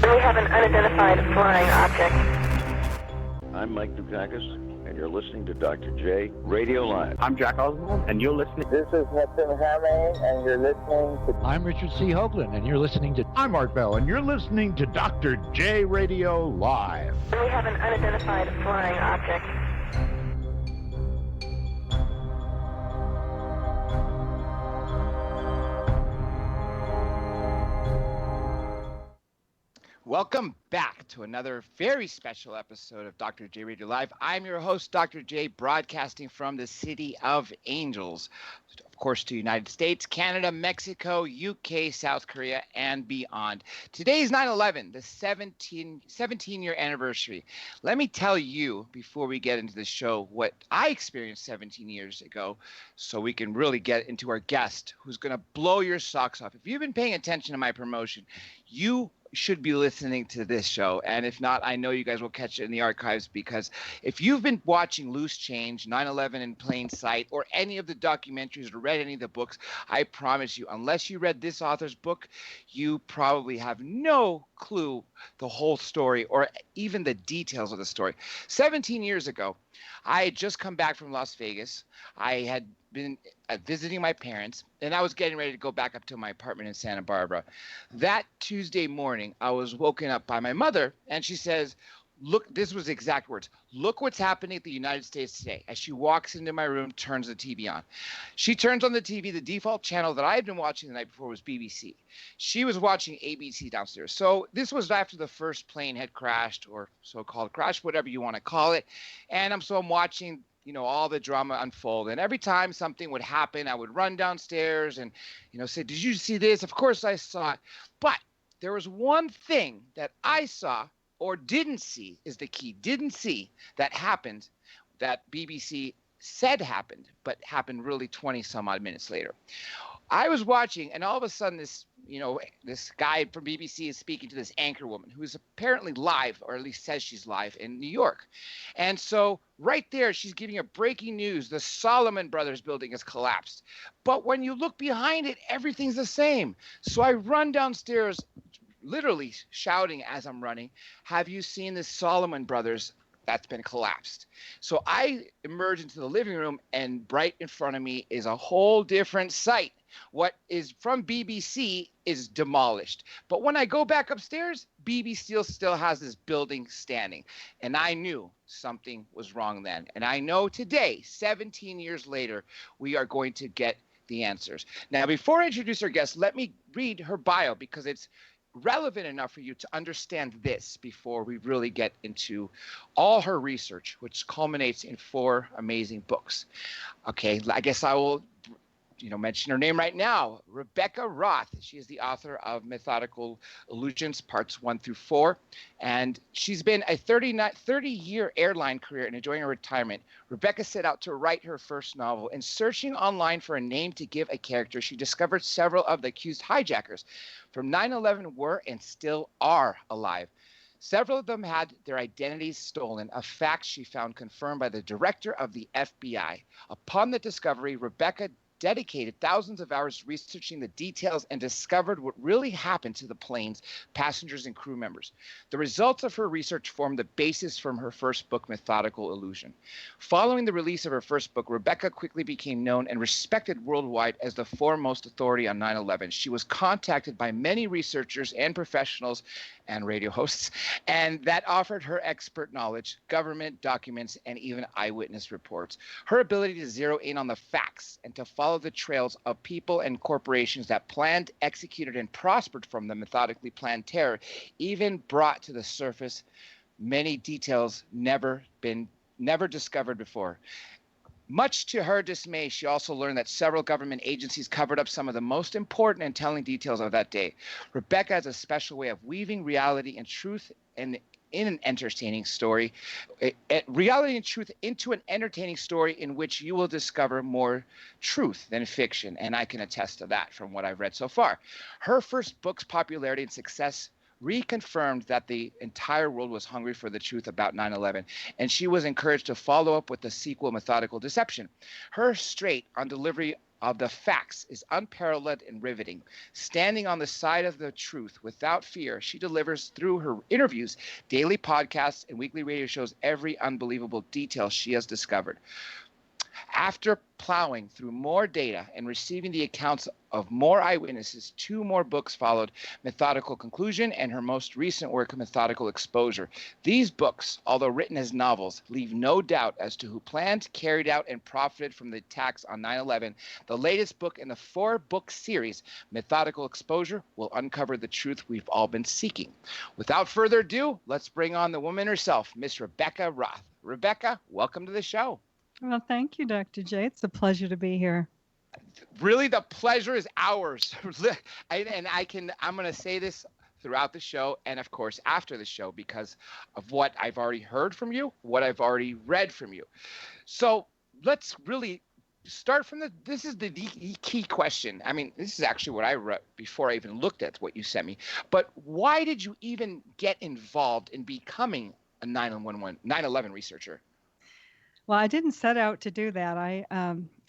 We have an unidentified flying object. I'm Mike Dukakis, and you're listening to Dr. J Radio Live. I'm Jack Oswald, and you're listening. This is Hudson Hamay, and you're listening to... I'm Richard C. Hoagland, and you're listening to... I'm Art Bell, and you're listening to Dr. J Radio Live. We have an unidentified flying object. Welcome back to another very special episode of Dr. J Radio Live. I'm your host, Dr. J, broadcasting from the City of Angels, of course, to United States, Canada, Mexico, UK, South Korea, and beyond. Today's 9/11, the 17-year anniversary. Let me tell you, before we get into the show, what I experienced 17 years ago, so we can really get into our guest, who's going to blow your socks off. If you've been paying attention to my promotion, you should be listening to this show. And if not, I know you guys will catch it in the archives, because if you've been watching Loose Change, 9/11 in Plain Sight, or any of the documentaries or read any of the books, I promise you, unless you read this author's book, you probably have no clue the whole story or even the details of the story. 17 years ago, I had just come back from Las Vegas. I had been visiting my parents, and I was getting ready to go back up to my apartment in Santa Barbara. That Tuesday morning, I was woken up by my mother, and she says, look, this was exact words, look what's happening at the United States today. As she walks into my room, turns the TV on. She turns on the TV. The default channel that I had been watching the night before was BBC. She was watching ABC downstairs. So this was after the first plane had crashed, or so-called crash, whatever you want to call it. And I'm watching, all the drama unfold. And every time something would happen, I would run downstairs and, say, did you see this? Of course I saw it. But there was one thing that I saw, or didn't see is the key, didn't see, that happened, that BBC said happened, but happened really 20 some odd minutes later. I was watching, and all of a sudden this guy from BBC is speaking to this anchor woman who is apparently live, or at least says she's live, in New York. And so right there, she's giving a breaking news. The Solomon Brothers building has collapsed. But when you look behind it, everything's the same. So I run downstairs, literally shouting as I'm running, have you seen the Solomon Brothers that's been collapsed? So I emerge into the living room, and right in front of me is a whole different sight. What is from BBC is demolished. But when I go back upstairs, BBC still has this building standing. And I knew something was wrong then. And I know today, 17 years later, we are going to get the answers. Now, before I introduce our guest, let me read her bio, because it's relevant enough for you to understand this before we really get into all her research, which culminates in 4 amazing books. Okay, I guess I will mention her name right now. Rebekah Roth. She is the author of Methodical Illusions, parts 1 through 4. And she's been a 30-year airline career and enjoying her retirement. Rebekah set out to write her first novel. In searching online for a name to give a character, she discovered several of the accused hijackers from 9/11 were and still are alive. Several of them had their identities stolen, a fact she found confirmed by the director of the FBI. Upon the discovery, Rebekah dedicated thousands of hours researching the details and discovered what really happened to the plane's passengers and crew members. The results of her research formed the basis from her first book, Methodical Illusion. Following the release of her first book, Rebekah quickly became known and respected worldwide as the foremost authority on 9/11. She was contacted by many researchers and professionals and radio hosts, and that offered her expert knowledge, government documents, and even eyewitness reports. Her ability to zero in on the facts and to follow the trails of people and corporations that planned, executed, and prospered from the methodically planned terror even brought to the surface many details never discovered before. Much to her dismay, she also learned that several government agencies covered up some of the most important and telling details of that day. Rebekah has a special way of weaving reality and truth in an entertaining story, reality and truth into an entertaining story in which you will discover more truth than fiction. And I can attest to that from what I've read so far. Her first book's popularity and success reconfirmed that the entire world was hungry for the truth about 9/11, and she was encouraged to follow up with the sequel, Methodical Deception. Her straight-on delivery of the facts is unparalleled and riveting. Standing on the side of the truth without fear, she delivers through her interviews, daily podcasts, and weekly radio shows every unbelievable detail she has discovered. After plowing through more data and receiving the accounts of more eyewitnesses, 2 more books followed, Methodical Conclusion and her most recent work, Methodical Exposure. These books, although written as novels, leave no doubt as to who planned, carried out, and profited from the attacks on 9/11. The latest book in the 4-book series, Methodical Exposure, will uncover the truth we've all been seeking. Without further ado, let's bring on the woman herself, Miss Rebekah Roth. Rebekah, welcome to the show. Well, thank you, Dr. J. It's a pleasure to be here. Really, the pleasure is ours. I'm going to say this throughout the show and, of course, after the show because of what I've already heard from you, what I've already read from you. So let's really start from this is the key question. I mean, this is actually what I wrote before I even looked at what you sent me. But why did you even get involved in becoming a 9/11 researcher? Well, I didn't set out to do that.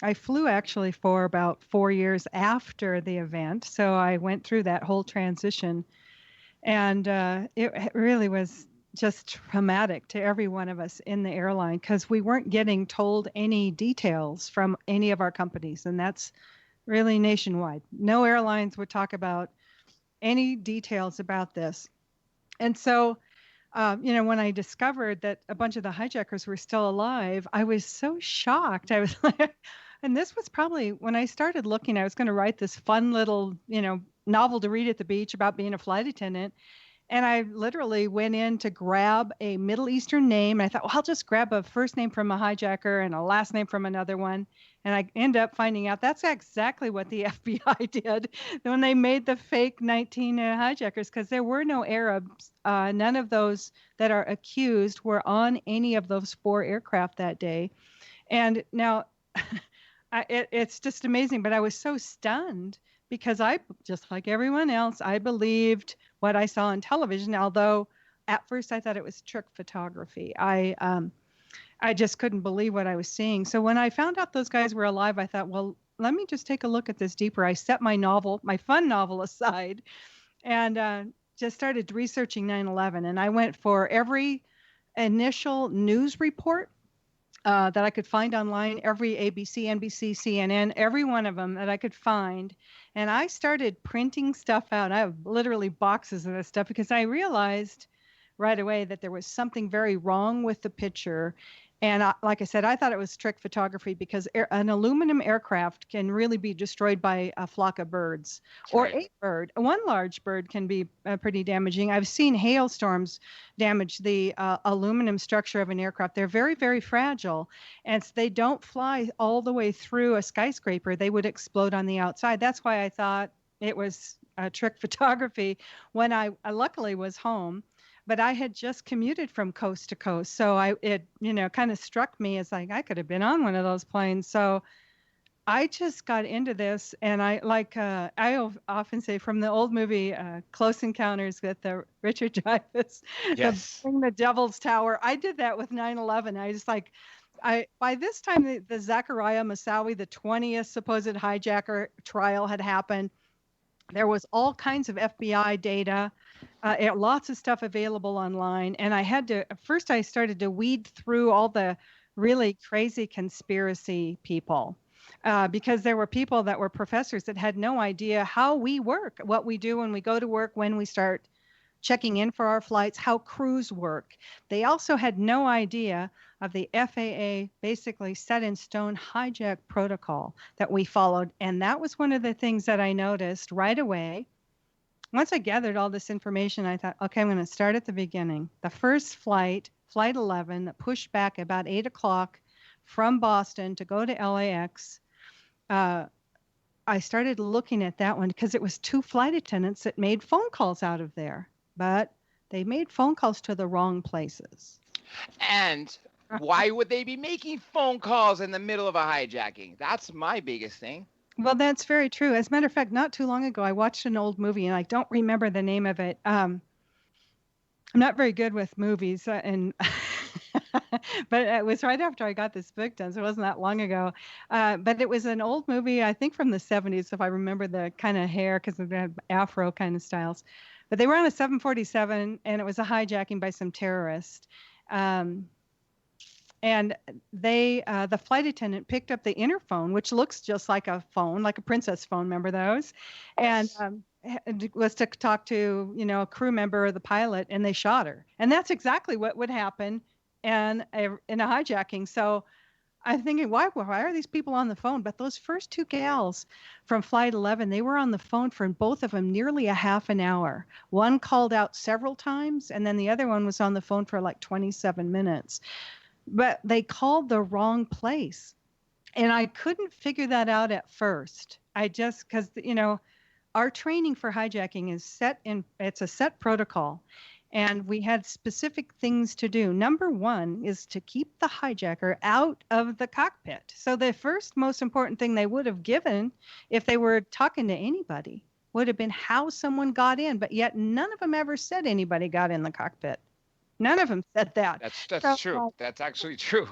I flew actually for about 4 years after the event, so I went through that whole transition, and it really was just traumatic to every one of us in the airline because we weren't getting told any details from any of our companies, and that's really nationwide. No airlines would talk about any details about this, and so. When I discovered that a bunch of the hijackers were still alive, I was so shocked. I was like, and this was probably when I started looking, I was going to write this fun little, novel to read at the beach about being a flight attendant. And I literally went in to grab a Middle Eastern name. And I thought, well, I'll just grab a first name from a hijacker and a last name from another one. And I end up finding out that's exactly what the FBI did when they made the fake 19 hijackers, because there were no Arabs. None of those that are accused were on any of those 4 aircraft that day. And now it's just amazing. But I was so stunned because I, just like everyone else, I believed what I saw on television, although at first I thought it was trick photography. I just couldn't believe what I was seeing. So when I found out those guys were alive, I thought, well, let me just take a look at this deeper. I set my fun novel aside and just started researching 9/11. And I went for every initial news report that I could find online, every ABC, NBC, CNN, every one of them that I could find. And I started printing stuff out. I have literally boxes of this stuff because I realized right away that there was something very wrong with the picture. And like I said, I thought it was trick photography because an aluminum aircraft can really be destroyed by a flock of birds. That's or right. A bird. One large bird can be pretty damaging. I've seen hailstorms damage the aluminum structure of an aircraft. They're very, very fragile. And they don't fly all the way through a skyscraper. They would explode on the outside. That's why I thought it was trick photography when I luckily was home. But I had just commuted from coast to coast. So it kind of struck me as like, I could have been on one of those planes. So I just got into this. And I often say from the old movie, Close Encounters with Richard Dreyfuss, yes. the Devil's Tower. I did that with 9/11. I just by this time, the Zachariah Moussaoui, the 20th supposed hijacker trial had happened. There was all kinds of FBI data, lots of stuff available online. And first I started to weed through all the really crazy conspiracy people because there were people that were professors that had no idea how we work, what we do when we go to work, when we start checking in for our flights, how crews work. They also had no idea of the FAA basically set in stone hijack protocol that we followed. And that was one of the things that I noticed right away. Once I gathered all this information, I thought, okay, I'm going to start at the beginning. The first flight, Flight 11, that pushed back about 8 o'clock from Boston to go to LAX, I started looking at that one because it was 2 flight attendants that made phone calls out of there. But they made phone calls to the wrong places. And why would they be making phone calls in the middle of a hijacking? That's my biggest thing. Well, that's very true. As a matter of fact, not too long ago, I watched an old movie, and I don't remember the name of it. I'm not very good with movies, and But it was right after I got this book done, so it wasn't that long ago. But it was an old movie, I think from the 70s, if I remember the kind of hair, because they had afro kind of styles. But they were on a 747, and it was a hijacking by some terrorist. Um, and the flight attendant picked up the interphone, which looks just like a phone, like a princess phone. Remember those? And it was to talk to, a crew member or the pilot, and they shot her. And that's exactly what would happen in a hijacking. So I'm thinking, why are these people on the phone? But those first two gals from Flight 11, they were on the phone for both of them nearly a half an hour. One called out several times, and then the other one was on the phone for like 27 minutes. But they called the wrong place. And I couldn't figure that out at first. Because, our training for hijacking is it's a set protocol. And we had specific things to do. Number one is to keep the hijacker out of the cockpit. So the first most important thing they would have given if they were talking to anybody would have been how someone got in. But yet none of them ever said anybody got in the cockpit. None of them said that. That's true. That's actually true.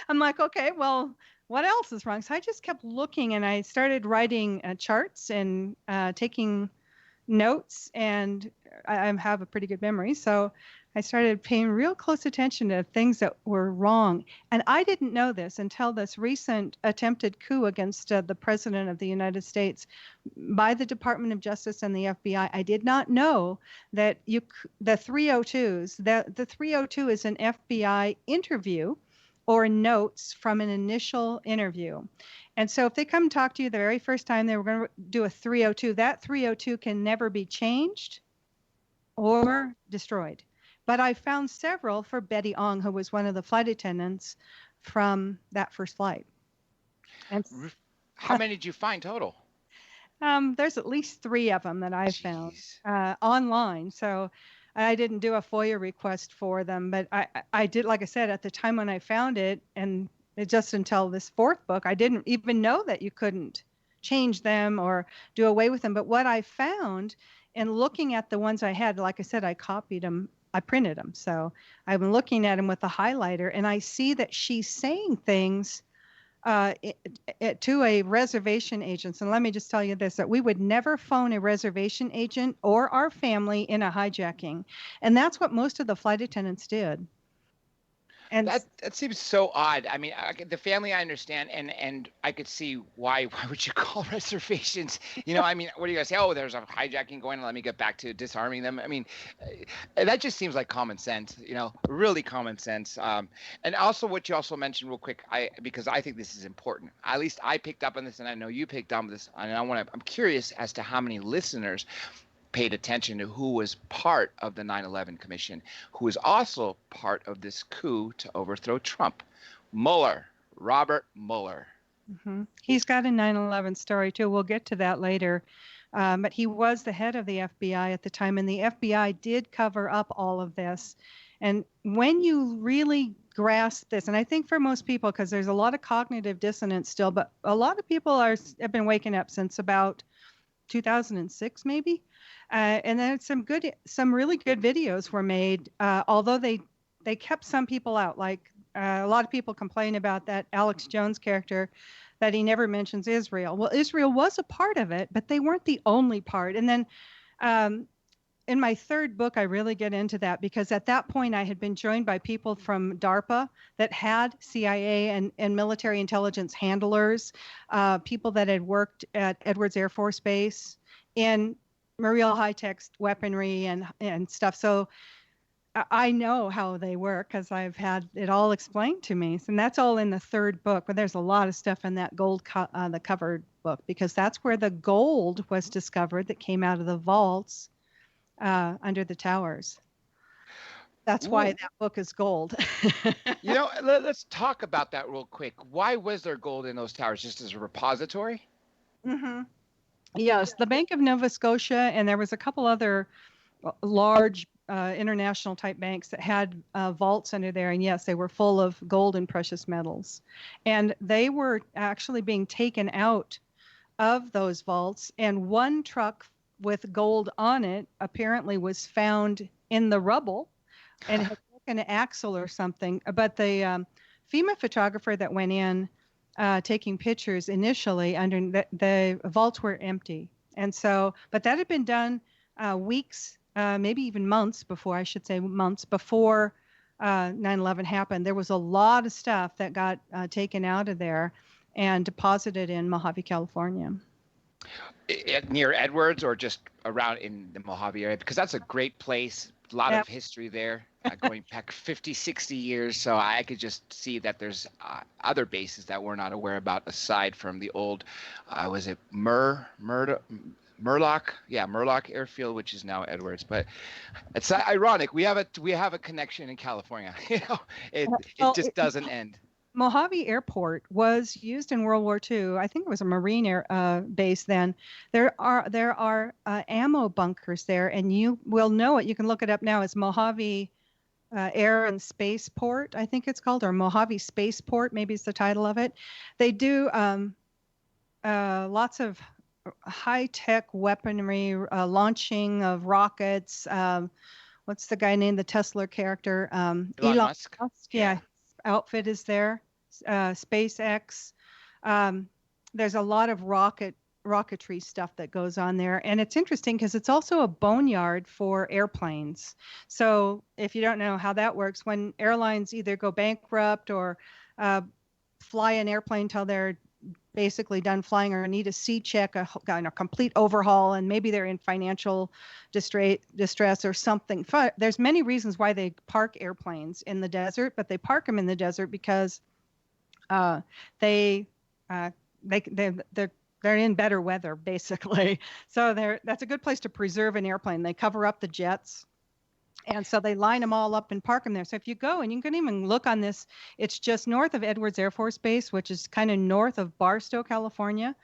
I'm like, okay, well, what else is wrong? So I just kept looking, and I started writing charts and taking notes, and I have a pretty good memory. So I started paying real close attention to things that were wrong. And I didn't know this until this recent attempted coup against the President of the United States by the Department of Justice and the FBI. I did not know that the 302s, the 302 is an FBI interview or notes from an initial interview. And so if they come talk to you the very first time they were going to do a 302, that 302 can never be changed or destroyed. But I found several for Betty Ong, who was one of the flight attendants from that first flight. And how many did you find total? There's at least 3 of them that I found online. So I didn't do a FOIA request for them, but I did, like I said, at the time when I found it, and just until this 4th book, I didn't even know that you couldn't change them or do away with them. But what I found in looking at the ones I had, like I said, I copied them, I printed them. So I'm looking at them with a highlighter, and I see that she's saying things to a reservation agent. And let me just tell you this, that we would never phone a reservation agent or our family in a hijacking. And that's what most of the flight attendants did. And that seems so odd. I mean, the family I understand, and I could see why would you call reservations? I mean, what are you gonna say? Oh, there's a hijacking going on. Let me get back to disarming them. I mean, that just seems like common sense. Really common sense. And also what you also mentioned real quick, because I think this is important. At least I picked up on this, and I know you picked up on this, and I'm curious as to how many listeners paid attention to who was part of the 9/11 Commission, who was also part of this coup to overthrow Trump. Robert Mueller. Mm-hmm. He's got a 9/11 story too. We'll get to that later. But he was the head of the FBI at the time, and the FBI did cover up all of this. And when you really grasp this, and I think for most people, because there's a lot of cognitive dissonance still, but a lot of people have been waking up since about 2006 maybe. And then some really good videos were made, although they kept some people out. Like a lot of people complain about that Alex Jones character, that he never mentions Israel. Well, Israel was a part of it, but they weren't the only part. And then in my 3rd book, I really get into that, because at that point I had been joined by people from DARPA that had CIA and military intelligence handlers, people that had worked at Edwards Air Force Base in real high-tech weaponry and stuff. So I know how they work because I've had it all explained to me. And that's all in the 3rd book. But there's a lot of stuff in that the covered book, because that's where the gold was discovered that came out of the vaults under the towers. That's why that book is gold. Let's talk about that real quick. Why was there gold in those towers? Just as a repository? Mm-hmm. Yes, the Bank of Nova Scotia, and there was a couple other large international type banks that had vaults under there. And yes, they were full of gold and precious metals. And they were actually being taken out of those vaults. And one truck with gold on it apparently was found in the rubble and had an axle or something. But the FEMA photographer that went in taking pictures initially, the vaults were empty. And so, but that had been done weeks, maybe even months before, I should say months before 9/11 happened. There was a lot of stuff that got taken out of there and deposited in Mojave, California. Near Edwards or just around in the Mojave area? Because that's a great place. A lot of history there, going back 50, 60 years. So I could just see that there's other bases that we're not aware about aside from the old, was it Murlock? Yeah, Murlock Airfield, which is now Edwards. But it's ironic. We have a connection in California. It just doesn't end. Mojave Airport was used in World War II. I think it was a Marine air base then. There are ammo bunkers there, and you will know it. You can look it up now. It's Mojave Air and Spaceport, I think it's called, or Mojave Spaceport, maybe it's the title of it. They do lots of high-tech weaponry, launching of rockets. What's the guy named the Tesla character? Elon Musk. Yeah. Outfit is there. SpaceX. There's a lot of rocketry stuff that goes on there, and it's interesting because it's also a boneyard for airplanes. So if you don't know how that works, when airlines either go bankrupt or fly an airplane till they're basically done flying or need a C check, a complete overhaul, and maybe they're in financial distress or something. There's many reasons why they park airplanes in the desert, but they park them in the desert because they're in better weather, basically. So that's a good place to preserve an airplane. They cover up the jets. And so they line them all up and park them there. So if you go, and you can even look on this, it's just north of Edwards Air Force Base, which is kind of north of Barstow, California.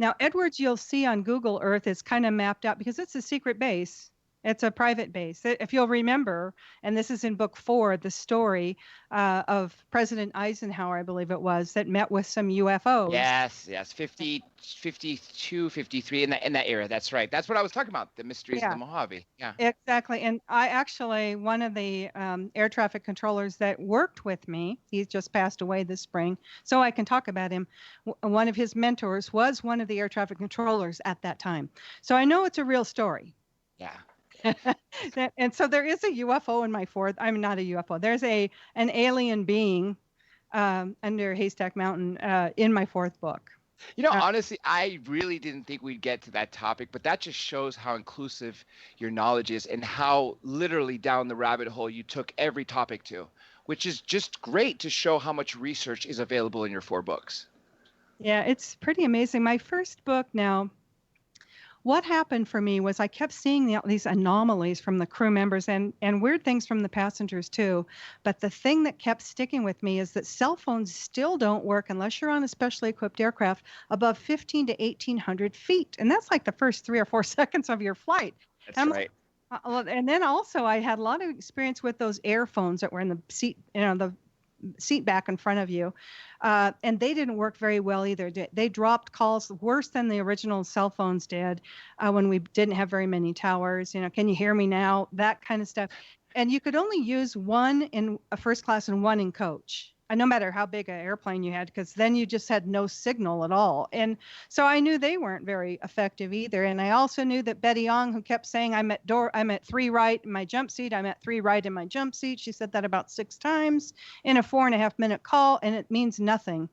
Now, Edwards, you'll see on Google Earth, is kind of mapped out because it's a secret base. It's a private base. If you'll remember, and this is in book 4, the story of President Eisenhower, I believe it was, that met with some UFOs. Yes, 52, 53, in that era. That's right. That's what I was talking about, the mysteries of the Mojave. Yeah. Exactly. And I actually, one of the air traffic controllers that worked with me, he's just passed away this spring, so I can talk about him. One of his mentors was one of the air traffic controllers at that time. So I know it's a real story. Yeah. And so there is a UFO in my 4th. I'm not a UFO. There's an alien being under Haystack Mountain in my 4th book. Honestly, I really didn't think we'd get to that topic, but that just shows how inclusive your knowledge is and how literally down the rabbit hole you took every topic to, which is just great to show how much research is available in your 4 books. Yeah, it's pretty amazing. My first book now, what happened for me was I kept seeing these anomalies from the crew members and weird things from the passengers too. But the thing that kept sticking with me is that cell phones still don't work unless you're on a specially equipped aircraft above 15 to 1,800 feet. And that's like the first 3 or 4 seconds of your flight. That's right. And then also I had a lot of experience with those airphones that were in the seat, the seat back in front of you. And they didn't work very well either. They dropped calls worse than the original cell phones did when we didn't have very many towers. Can you hear me now? That kind of stuff. And you could only use one in a first class and one in coach. No matter how big an airplane you had, because then you just had no signal at all. And so I knew they weren't very effective either. And I also knew that Betty Young, who kept saying, I'm at 3 right in my jump seat, I'm at 3 right in my jump seat. She said that about 6 times in a 4.5-minute call, and it means nothing.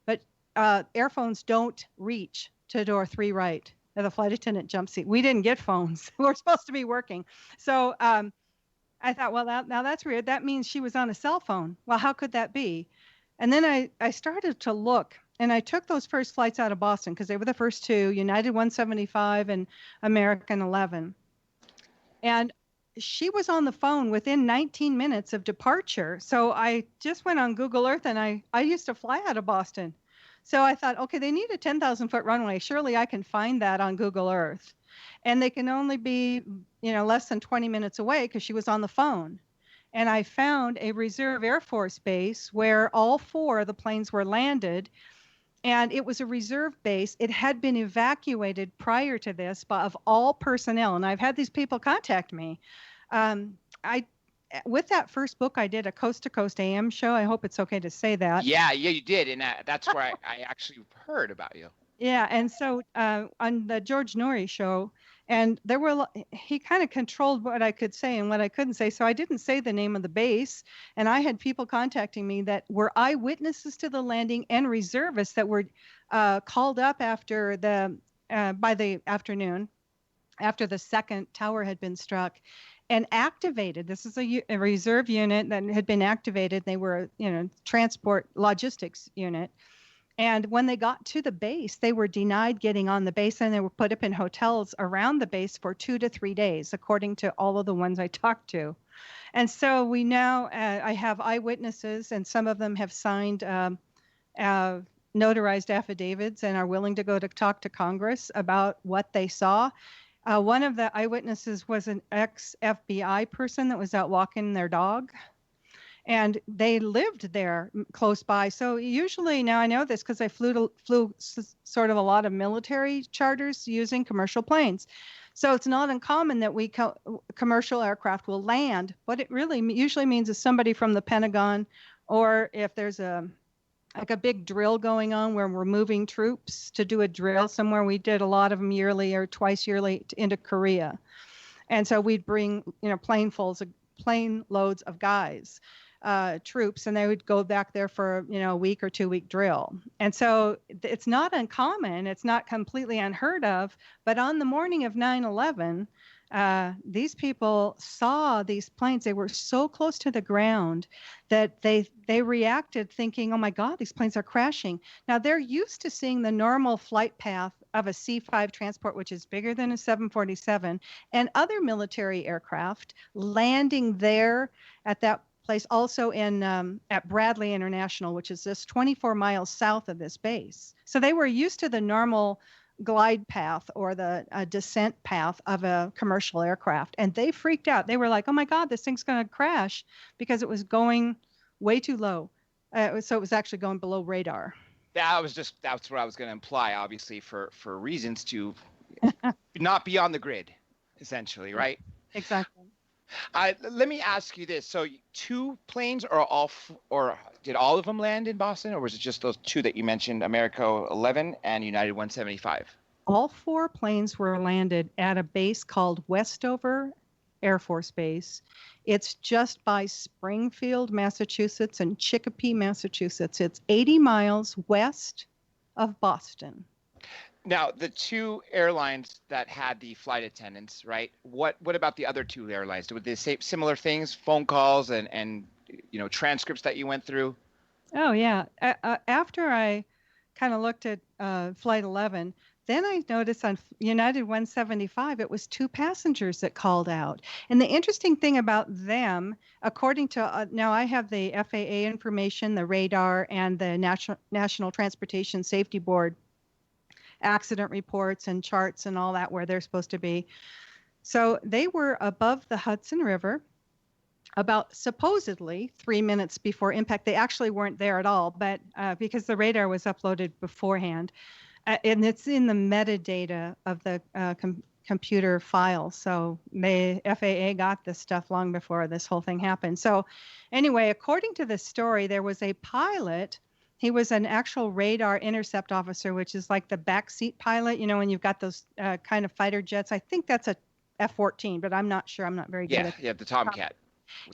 But airphones don't reach to door 3 right of the flight attendant jump seat. We didn't get phones. We're supposed to be working. So I thought, well, now that's weird. That means she was on a cell phone. Well, how could that be? And then I started to look, and I took those first flights out of Boston because they were the first 2, United 175 and American 11. And she was on the phone within 19 minutes of departure. So I just went on Google Earth, and I used to fly out of Boston. So I thought, okay, they need a 10,000-foot runway. Surely I can find that on Google Earth. And they can only be, less than 20 minutes away because she was on the phone. And I found a reserve Air Force base where all 4 of the planes were landed. And it was a reserve base. It had been evacuated prior to this of all personnel. And I've had these people contact me. with that first book, I did a Coast to Coast AM show. I hope it's okay to say that. Yeah, you did, and that's where I actually heard about you. Yeah, and so on the George Norrie show, and there were he kind of controlled what I could say and what I couldn't say. So I didn't say the name of the base, and I had people contacting me that were eyewitnesses to the landing and reservists that were called up after by the afternoon, after the second tower had been struck, and activated. This is a reserve unit that had been activated. They were, transport logistics unit. And when they got to the base, they were denied getting on the base, and they were put up in hotels around the base for 2 to 3 days, according to all of the ones I talked to. And so we now, I have eyewitnesses, and some of them have signed notarized affidavits and are willing to go to talk to Congress about what they saw. One of the eyewitnesses was an ex-FBI person that was out walking their dog. And they lived there close by. So usually now I know this because I flew sort of a lot of military charters using commercial planes. So it's not uncommon that commercial aircraft will land. What it really usually means is somebody from the Pentagon, or if there's a big drill going on where we're moving troops to do a drill somewhere. We did a lot of them yearly or twice yearly into Korea. And so we'd bring, plane loads of guys. Troops, and they would go back there for a week or 2 week drill. And so it's not uncommon, it's not completely unheard of, but on the morning of 9/11, these people saw these planes. They were so close to the ground that they reacted thinking, oh my God, these planes are crashing. Now they're used to seeing the normal flight path of a C-5 transport, which is bigger than a 747, and other military aircraft landing there at that place, also at Bradley International, which is just 24 miles south of this base. So they were used to the normal glide path or the descent path of a commercial aircraft, and they freaked out. They were like, oh my God, this thing's going to crash, because it was going way too low. So it was actually going below radar. That's what I was going to imply, obviously, for reasons to not be on the grid, essentially, right? Exactly. Let me ask you this. So 2 planes or did all of them land in Boston, or was it just those 2 that you mentioned, Americo 11 and United 175? All 4 planes were landed at a base called Westover Air Force Base. It's just by Springfield, Massachusetts, and Chicopee, Massachusetts. It's 80 miles west of Boston. Now, the 2 airlines that had the flight attendants, right? What about the other 2 airlines? Did they say similar things, phone calls and transcripts that you went through? Oh, yeah. After I kind of looked at Flight 11, then I noticed on United 175, it was 2 passengers that called out. And the interesting thing about them, according to, now I have the FAA information, the radar, and the National Transportation Safety Board accident reports and charts and all that where they're supposed to be. So they were above the Hudson River about supposedly 3 minutes before impact. They actually weren't there at all, but because the radar was uploaded beforehand, and it's in the metadata of the computer file. So the FAA got this stuff long before this whole thing happened. So anyway, according to the story, there was a pilot. He was an actual radar intercept officer, which is like the backseat pilot, when you've got those kind of fighter jets. I think that's a F-14, but I'm not sure. I'm not very good at it. Yeah, the Tomcat.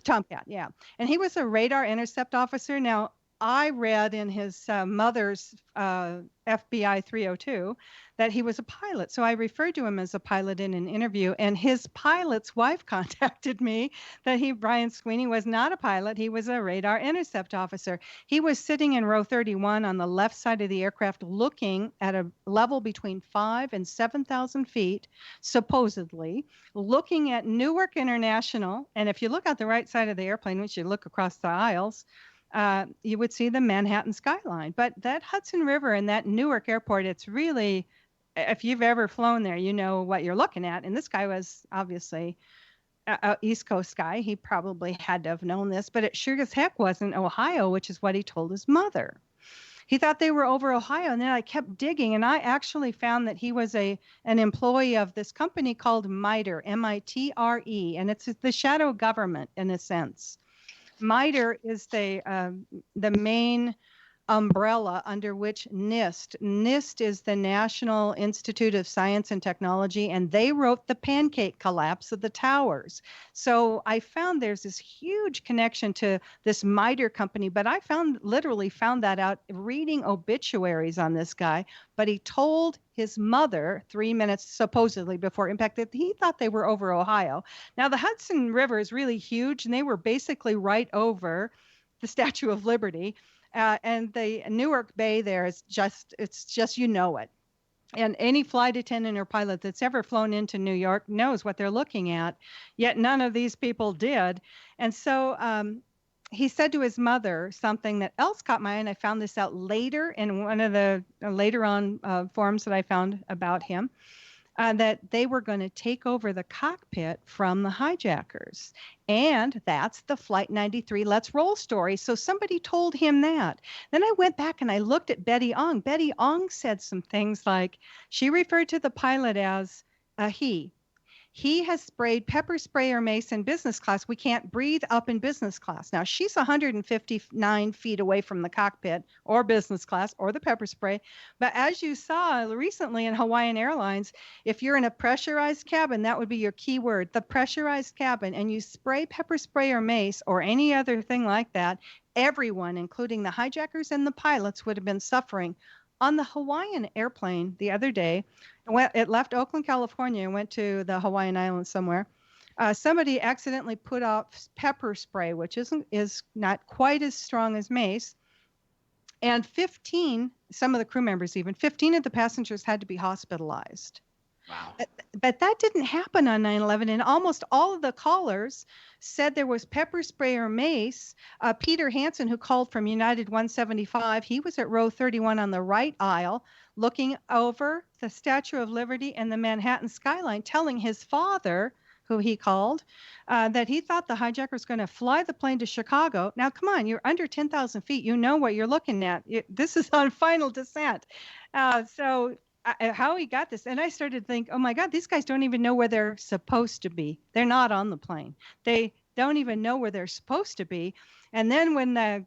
Tomcat, yeah. And he was a radar intercept officer. Now, I read in his mother's FBI 302 that he was a pilot. So I referred to him as a pilot in an interview. And his pilot's wife contacted me that Brian Sweeney was not a pilot. He was a radar intercept officer. He was sitting in row 31 on the left side of the aircraft looking at a level between 5,000 and 7,000 feet, supposedly, looking at Newark International. And if you look at the right side of the airplane, which you look across the aisles, you would see the Manhattan skyline. But that Hudson River and that Newark airport, it's really, if you've ever flown there, you know what you're looking at. And this guy was obviously a East Coast guy. He probably had to have known this, but it sure as heck wasn't Ohio, which is what he told his mother. He thought they were over Ohio, and then I kept digging, and I actually found that he was an employee of this company called MITRE, MITRE, and it's the shadow government in a sense. MITRE is the main umbrella under which NIST is the National Institute of Science and Technology, and they wrote the pancake collapse of the towers. So I found there's this huge connection to this MITRE company, but I literally found that out reading obituaries on this guy. But he told his mother 3 minutes supposedly before impact that he thought they were over Ohio. Now the Hudson River is really huge, and they were basically right over the Statue of Liberty. And the Newark Bay there is it's just, you know it. And any flight attendant or pilot that's ever flown into New York knows what they're looking at, yet none of these people did. And so he said to his mother something that else caught my eye, and I found this out later in one of the later on forums that I found about him, that they were going to take over the cockpit from the hijackers. And that's the Flight 93 Let's Roll story. So somebody told him that. Then I went back and I looked at Betty Ong. Betty Ong said some things like, she referred to the pilot as a he. He has sprayed pepper spray or mace in business class. We can't breathe up in business class. Now, she's 159 feet away from the cockpit or business class or the pepper spray. But as you saw recently in Hawaiian Airlines, if you're in a pressurized cabin, that would be your key word, the pressurized cabin, and you spray pepper spray or mace or any other thing like that, everyone, including the hijackers and the pilots, would have been suffering. On the Hawaiian airplane the other day, it left Oakland, California, and went to the Hawaiian Islands somewhere. Somebody accidentally put out pepper spray, which is not quite as strong as mace. And 15, some of the crew members even, 15 of the passengers had to be hospitalized. Wow. But that didn't happen on 9/11, and almost all of the callers said there was pepper spray or mace. Peter Hansen, who called from United 175, he was at row 31 on the right aisle, looking over the Statue of Liberty and the Manhattan skyline, telling his father, who he called, that he thought the hijacker was going to fly the plane to Chicago. Now, come on, you're under 10,000 feet. You know what you're looking at. This is on final descent. So how he got this. And I started to think, oh my God, these guys don't even know where they're supposed to be. They're not on the plane. They don't even know where they're supposed to be. And then when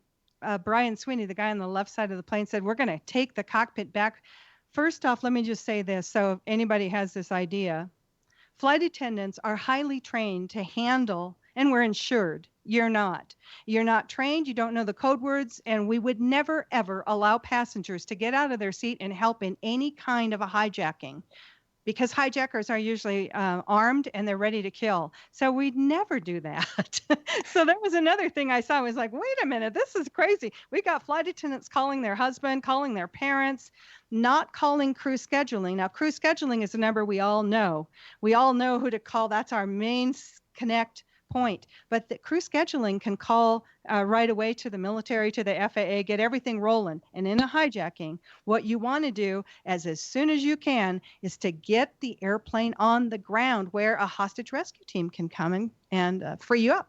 Brian Sweeney, the guy on the left side of the plane, said, we're going to take the cockpit back. First off, let me just say this. So if anybody has this idea, flight attendants are highly trained to handle, and we're insured. You're not. You're not trained. You don't know the code words. And we would never, ever allow passengers to get out of their seat and help in any kind of a hijacking, because hijackers are usually armed and they're ready to kill. So we'd never do that. So that was another thing I saw. I was like, wait a minute, this is crazy. We got flight attendants calling their husband, calling their parents, not calling crew scheduling. Now, crew scheduling is a number we all know. We all know who to call. That's our main connect point. But the crew scheduling can call right away to the military, to the FAA, get everything rolling. And in a hijacking, what you want to do as soon as you can is to get the airplane on the ground where a hostage rescue team can come and free you up.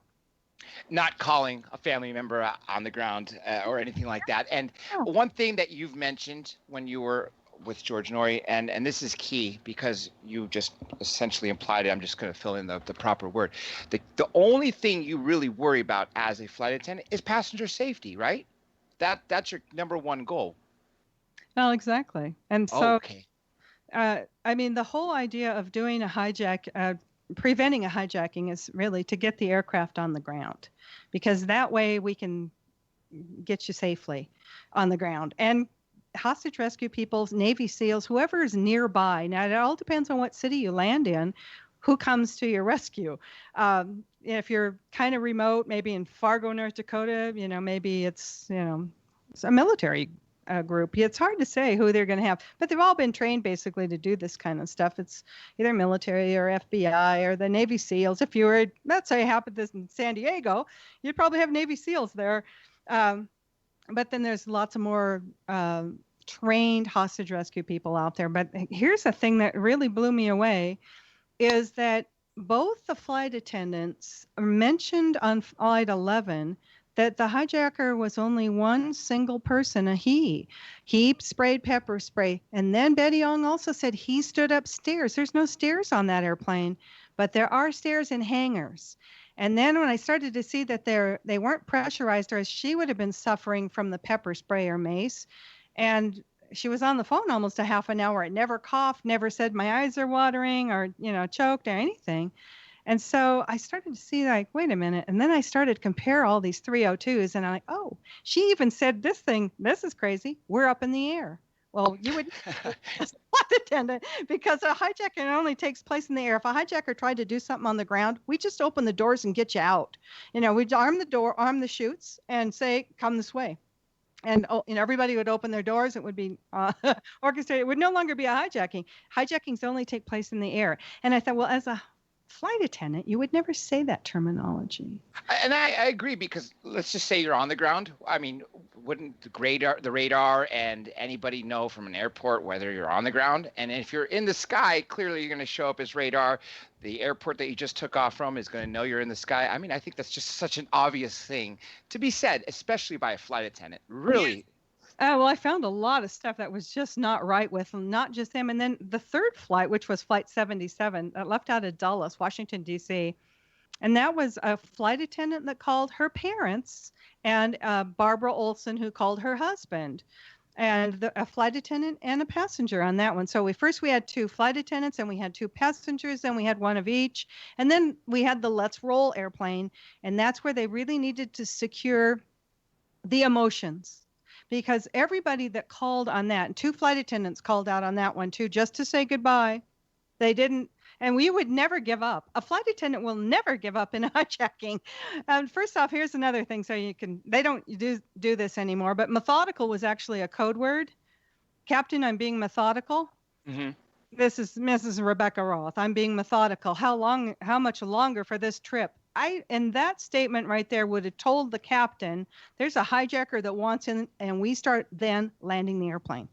Not calling a family member on the ground or anything like that. And one thing that you've mentioned when you were with George Norrie, and this is key because you just essentially implied it. I'm just going to fill in the proper word. The only thing you really worry about as a flight attendant is passenger safety, right? That's your number one goal. Well, exactly. And so, okay. I mean, the whole idea of doing a preventing a hijacking is really to get the aircraft on the ground, because that way we can get you safely on the ground. And hostage rescue people, Navy SEALs, whoever is nearby. Now, it all depends on what city you land in, who comes to your rescue. If you're kind of remote, maybe in Fargo, North Dakota, maybe it's a military group. It's hard to say who they're going to have, but they've all been trained basically to do this kind of stuff. It's either military or FBI or the Navy SEALs. If you were, let's say, happened this in San Diego, you'd probably have Navy SEALs there. But then there's lots of more trained hostage rescue people out there. But here's the thing that really blew me away is that both the flight attendants mentioned on Flight 11 that the hijacker was only one single person, a he. He sprayed pepper spray. And then Betty Ong also said he stood upstairs. There's no stairs on that airplane, but there are stairs in hangars. And then when I started to see that they weren't pressurized, or she would have been suffering from the pepper spray or mace. And she was on the phone almost a half an hour. It never coughed, never said my eyes are watering or, choked or anything. And so I started to see like, wait a minute. And then I started to compare all these 302s and I'm like, oh, she even said this thing. This is crazy. We're up in the air. Well, you would as a flight attendant, because a hijacking only takes place in the air. If a hijacker tried to do something on the ground, we just open the doors and get you out. We'd arm the chutes and say, come this way. And everybody would open their doors. It would be orchestrated. It would no longer be a hijacking. Hijackings only take place in the air. And I thought, well, as a flight attendant, you would never say that terminology. And I agree, because let's just say you're on the ground. I mean, wouldn't the radar and anybody know from an airport whether you're on the ground? And if you're in the sky, clearly you're going to show up as radar. The airport that you just took off from is going to know you're in the sky. I mean, I think that's just such an obvious thing to be said, especially by a flight attendant. Really. Well, I found a lot of stuff that was just not right with them, not just them. And then the third flight, which was Flight 77, that left out of Dulles, Washington, D.C., and that was a flight attendant that called her parents and Barbara Olson, who called her husband, and a flight attendant and a passenger on that one. So we had 2 flight attendants and we had 2 passengers and we had one of each. And then we had the Let's Roll airplane. And that's where they really needed to secure the emotions. Because everybody that called on that, and 2 flight attendants called out on that one too, just to say goodbye. They didn't, and we would never give up. A flight attendant will never give up in hijacking. First off, here's another thing. So they don't do this anymore, but methodical was actually a code word. Captain, I'm being methodical. Mm-hmm. This is Mrs. Rebekah Roth. I'm being methodical. How much longer for this trip? And that statement right there would have told the captain, there's a hijacker that wants in, and we start then landing the airplane.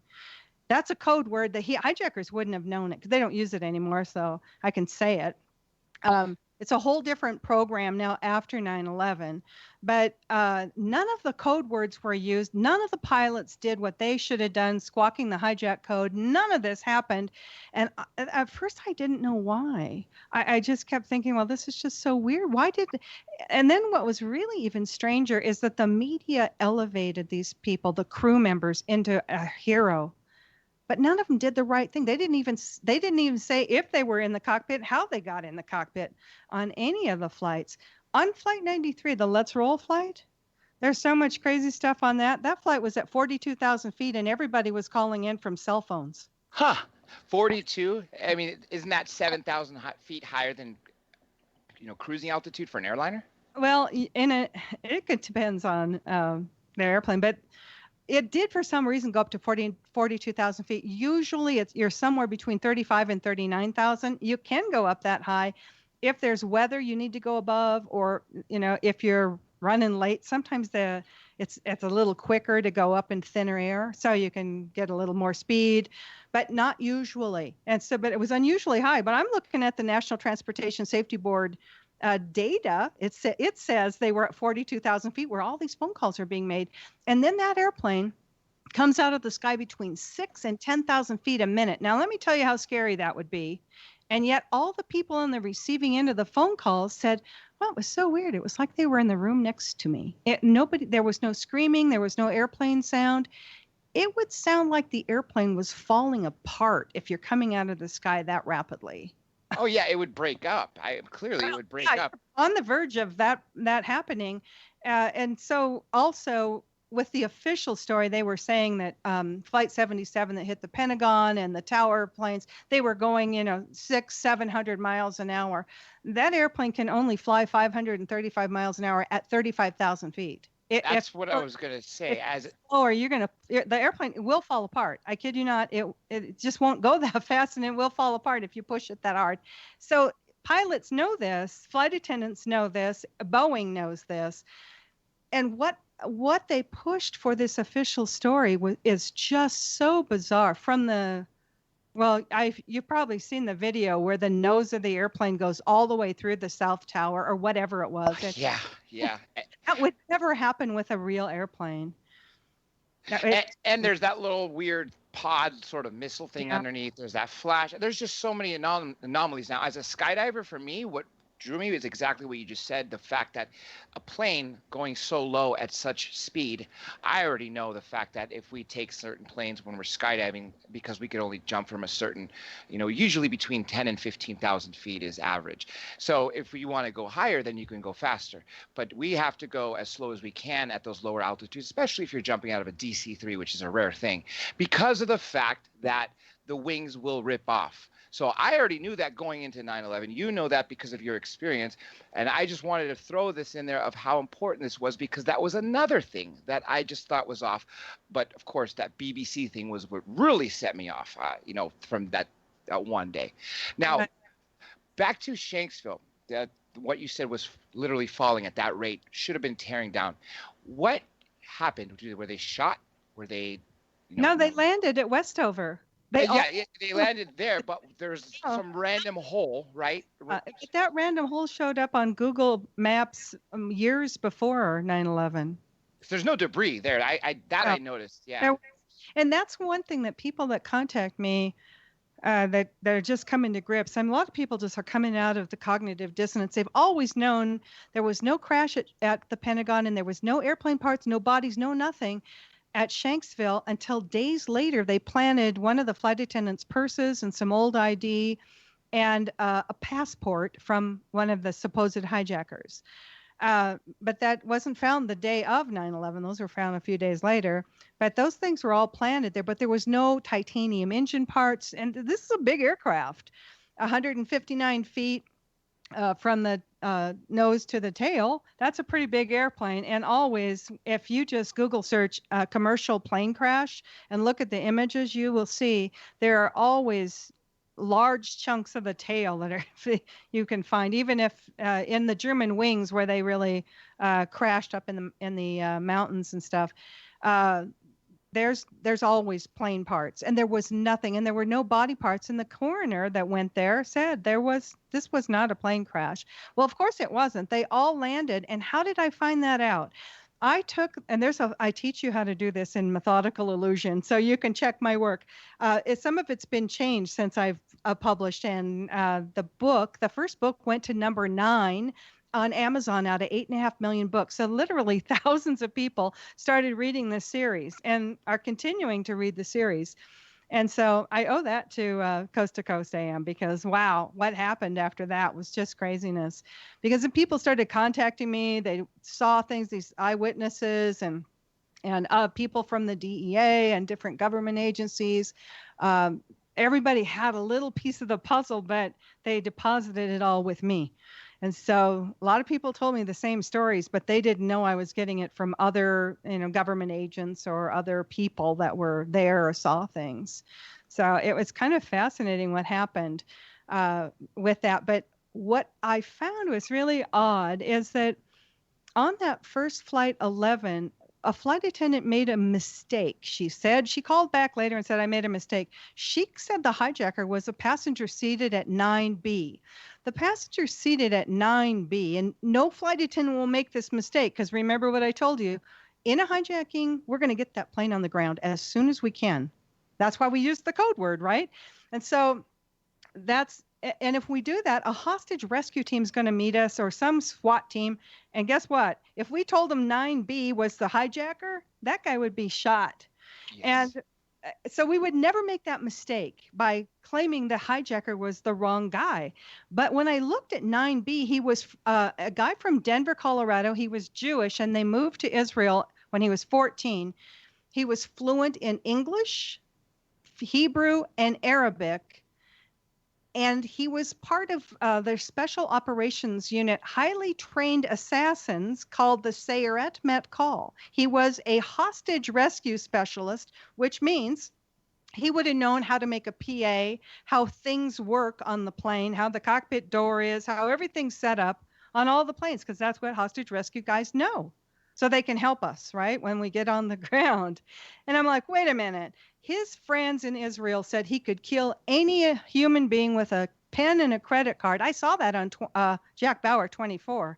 That's a code word that hijackers wouldn't have known it because they don't use it anymore. So I can say it. It's a whole different program now after 9/11, but none of the code words were used. None of the pilots did what they should have done, squawking the hijack code. None of this happened. And at first I didn't know why. I just kept thinking, well, this is just so weird. And then what was really even stranger is that the media elevated these people, the crew members, into a hero. But none of them did the right thing. They didn't even say if they were in the cockpit, how they got in the cockpit on any of the flights. On Flight 93, the Let's Roll flight, there's so much crazy stuff on that. That flight was at 42,000 feet, and everybody was calling in from cell phones. 42? I mean, isn't that 7,000 feet higher than, cruising altitude for an airliner? Well, it depends on the airplane, but it did for some reason go up to 42,000 feet. Usually you're somewhere between 35 and 39,000. You can go up that high. If there's weather, you need to go above, or, if you're running late, sometimes it's a little quicker to go up in thinner air. So you can get a little more speed, but not usually. But it was unusually high. But I'm looking at the National Transportation Safety Board data. It says they were at 42,000 feet where all these phone calls are being made. And then that airplane comes out of the sky between 6,000 and 10,000 feet a minute. Now, let me tell you how scary that would be. And yet all the people on the receiving end of the phone calls said, well, it was so weird. It was like they were in the room next to me. There was no screaming. There was no airplane sound. It would sound like the airplane was falling apart if you're coming out of the sky that rapidly. Oh, yeah, it would break up. It would break up. On the verge of that happening. And so also with the official story, they were saying that Flight 77 that hit the Pentagon and the tower planes, they were going, 600-700 miles an hour. That airplane can only fly 535 miles an hour at 35,000 feet. That's what I was going to say. The airplane will fall apart. I kid you not. It just won't go that fast, and it will fall apart if you push it that hard. So pilots know this. Flight attendants know this. Boeing knows this. And what they pushed for this official story is just so bizarre. From the Well, you've probably seen the video where the nose of the airplane goes all the way through the South Tower or whatever it was. Yeah, yeah. That would never happen with a real airplane. And there's that little weird pod sort of missile thing underneath. There's that flash. There's just so many anomalies now. As a skydiver, for me, what drew me is exactly what you just said. The fact that a plane going so low at such speed, I already know the fact that if we take certain planes when we're skydiving, because we can only jump from a certain, usually between 10 and 15,000 feet is average. So if you want to go higher, then you can go faster. But we have to go as slow as we can at those lower altitudes, especially if you're jumping out of a DC-3, which is a rare thing, because of the fact that the wings will rip off. So I already knew that going into 9/11. You know that because of your experience. And I just wanted to throw this in there of how important this was, because that was another thing that I just thought was off. But of course, that BBC thing was what really set me off, from that one day. Now, back to Shanksville. What you said was literally falling at that rate, should have been tearing down. What happened? Were they shot? Were they? No, they landed at Westover. They landed there, but there's some random hole, right? That random hole showed up on Google Maps years before 9/11. There's no debris there. I noticed. Yeah. And that's one thing that people that contact me that are just coming to grips. A lot of people just are coming out of the cognitive dissonance. They've always known there was no crash at the Pentagon, and there was no airplane parts, no bodies, no nothing at Shanksville until days later. They planted one of the flight attendant's purses and some old ID and a passport from one of the supposed hijackers. But that wasn't found the day of 9/11. Those were found a few days later. But those things were all planted there, but there was no titanium engine parts. And this is a big aircraft, 159 feet from the nose to the tail. That's a pretty big airplane. And always, if you just Google search commercial plane crash and look at the images, you will see there are always large chunks of the tail that are you can find, even if in the German wings where they really crashed up in the mountains and stuff. There's always plane parts, and there was nothing, and there were no body parts. And the coroner that went there said this was not a plane crash. Well, of course it wasn't. They all landed. And how did I find that out? I teach you how to do this in Methodical Illusion, so you can check my work. Some of it's been changed since I've published, and the first book went to number 9 on Amazon out of 8.5 million books. So literally thousands of people started reading this series and are continuing to read the series. And so I owe that to Coast to Coast AM, because, wow, what happened after that was just craziness. Because then people started contacting me. They saw things, these eyewitnesses and people from the DEA and different government agencies. Everybody had a little piece of the puzzle, but they deposited it all with me. And so a lot of people told me the same stories, but they didn't know I was getting it from other, government agents or other people that were there or saw things. So it was kind of fascinating what happened with that. But what I found was really odd is that on that first flight 11, a flight attendant made a mistake. She called back later and said, I made a mistake. She said the hijacker was a passenger seated at 9B. The passenger seated at 9B, and no flight attendant will make this mistake, because remember what I told you, in a hijacking, we're going to get that plane on the ground as soon as we can. That's why we use the code word, right? And so and if we do that, a hostage rescue team is going to meet us, or some SWAT team. And guess what? If we told them 9B was the hijacker, that guy would be shot. Yes. And so we would never make that mistake by claiming the hijacker was the wrong guy. But when I looked at 9B, he was a guy from Denver, Colorado. He was Jewish, and they moved to Israel when he was 14. He was fluent in English, Hebrew, and Arabic. And he was part of their special operations unit, highly trained assassins called the Sayeret Matkal. He was a hostage rescue specialist, which means he would have known how to make a PA, how things work on the plane, how the cockpit door is, how everything's set up on all the planes, because that's what hostage rescue guys know. So they can help us, right, when we get on the ground. And I'm like, wait a minute. his friends in Israel said he could kill any human being with a pen and a credit card. I saw that on Jack Bauer 24.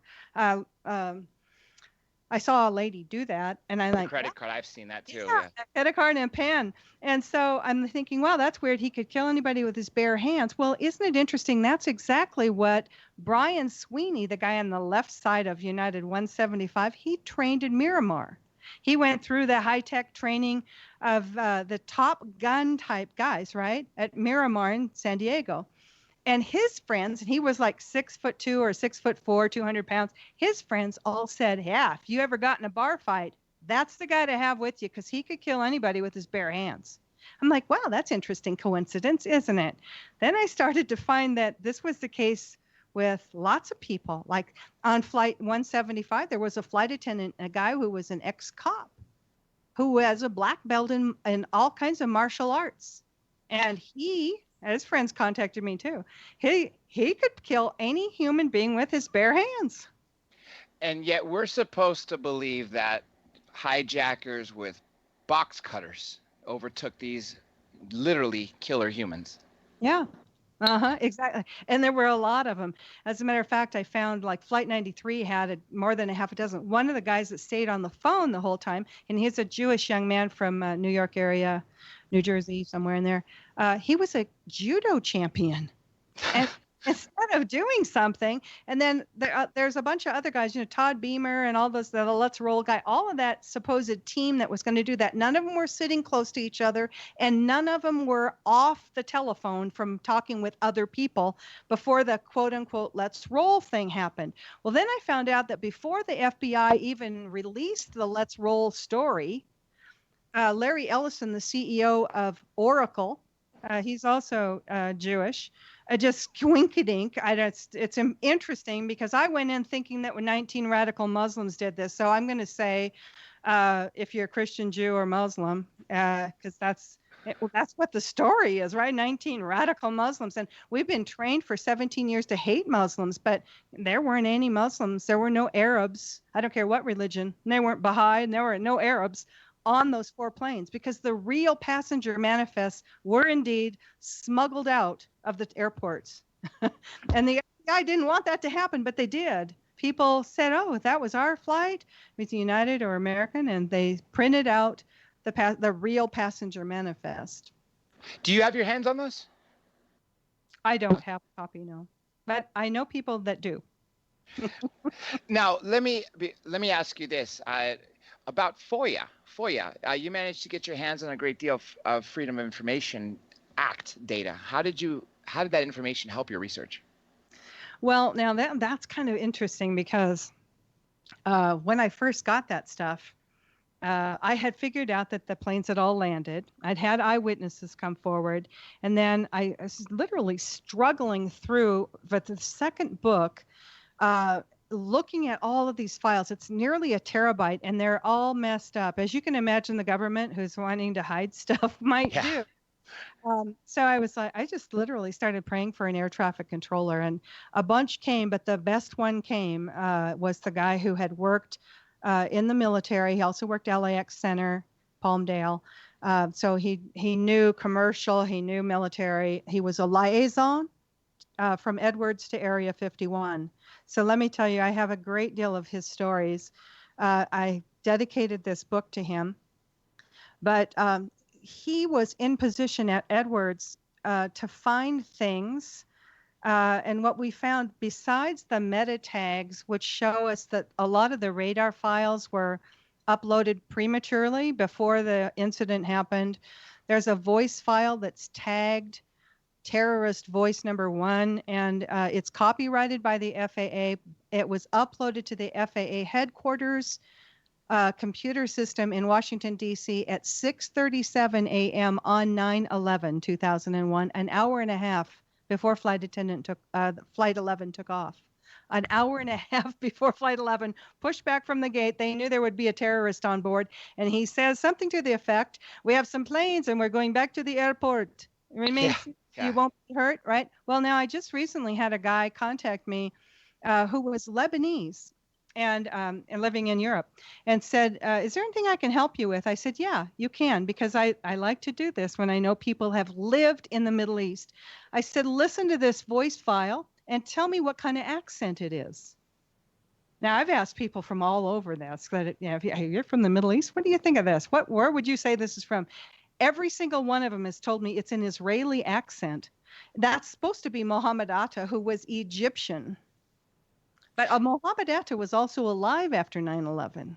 I saw a lady do that, and I'm like, Credit card. I've seen that too. yeah, Yeah. a credit card and a pen. And so I'm thinking, wow, that's weird. He could kill anybody with his bare hands. Well, isn't it interesting? That's exactly what Brian Sweeney, the guy on the left side of United 175, he trained in Miramar. He went through the high-tech training of the Top Gun type guys, right, at Miramar in San Diego. And his friends, and he was like 6'2" or 6'4", 200 pounds. His friends all said, yeah, if you ever got in a bar fight, that's the guy to have with you because he could kill anybody with his bare hands. I'm like, wow, that's interesting coincidence, isn't it? Then I started to find that this was the case with lots of people. Like on Flight 175, there was a flight attendant, a guy who was an ex-cop who has a black belt in all kinds of martial arts. And his friends contacted me too. He could kill any human being with his bare hands. And yet we're supposed to believe that hijackers with box cutters overtook these literally killer humans. Yeah. Exactly. And there were a lot of them. As a matter of fact, I found like Flight 93 had more than a half a dozen. One of the guys that stayed on the phone the whole time, and he's a Jewish young man from New York area, New Jersey, somewhere in there. He was a judo champion. And instead of doing something, and then there's a bunch of other guys, Todd Beamer and all those, the Let's Roll guy, all of that supposed team that was going to do that. None of them were sitting close to each other, and none of them were off the telephone from talking with other people before the quote unquote Let's Roll thing happened. Well, then I found out that before the FBI even released the Let's Roll story, Larry Ellison, the CEO of Oracle, he's also Jewish, just winkadink. It's interesting because I went in thinking that when 19 radical Muslims did this. So I'm going to say, if you're a Christian, Jew, or Muslim, because that's what the story is, right? 19 radical Muslims. And we've been trained for 17 years to hate Muslims, but there weren't any Muslims. There were no Arabs. I don't care what religion. And they weren't Baha'i, and there were no Arabs on those 4 planes because the real passenger manifests were indeed smuggled out of the airports. And the FBI didn't want that to happen, but they did. People said, oh, that was our flight with United or American, and they printed out the real passenger manifest. Do you have your hands on those? I don't have a copy, no. But I know people that do. Now, let me ask you this. About FOIA. You managed to get your hands on a great deal of Freedom of Information Act data. How did that information help your research? Well, now that's kind of interesting because when I first got that stuff, I had figured out that the planes had all landed. I'd had eyewitnesses come forward, and then I was literally struggling through. But the second book, looking at all of these files, it's nearly a terabyte, and they're all messed up, as you can imagine the government who's wanting to hide stuff might do. So I was like, I just literally started praying for an air traffic controller, and a bunch came, but the best one came was the guy who had worked in the military. He also worked LAX Center, Palmdale. So he knew commercial, he knew military. He was a liaison from Edwards to Area 51. So let me tell you, I have a great deal of his stories. I dedicated this book to him, but he was in position at Edwards to find things. And what we found, besides the meta tags, which show us that a lot of the radar files were uploaded prematurely before the incident happened, there's a voice file that's tagged terrorist voice number 1, and it's copyrighted by the FAA. It was uploaded to the FAA headquarters computer system in Washington, D.C. at 6:37 a.m. on 9/11/2001, an hour and a half before Flight 11 took off. An hour and a half before Flight 11 pushed back from the gate. They knew there would be a terrorist on board, and he says something to the effect, "We have some planes and we're going back to the airport. Remain You won't be hurt," right? Well, now I just recently had a guy contact me who was Lebanese, and living in Europe, and said, "Is there anything I can help you with?" I said, "Yeah, you can, because I like to do this when I know people have lived in the Middle East." I said, "Listen to this voice file and tell me what kind of accent it is." Now, I've asked people from all over this, that, if you're from the Middle East, what do you think of this? Where would you say this is from? Every single one of them has told me it's an Israeli accent. That's supposed to be Mohammed Atta, who was Egyptian. But Mohammed Atta was also alive after 9/11.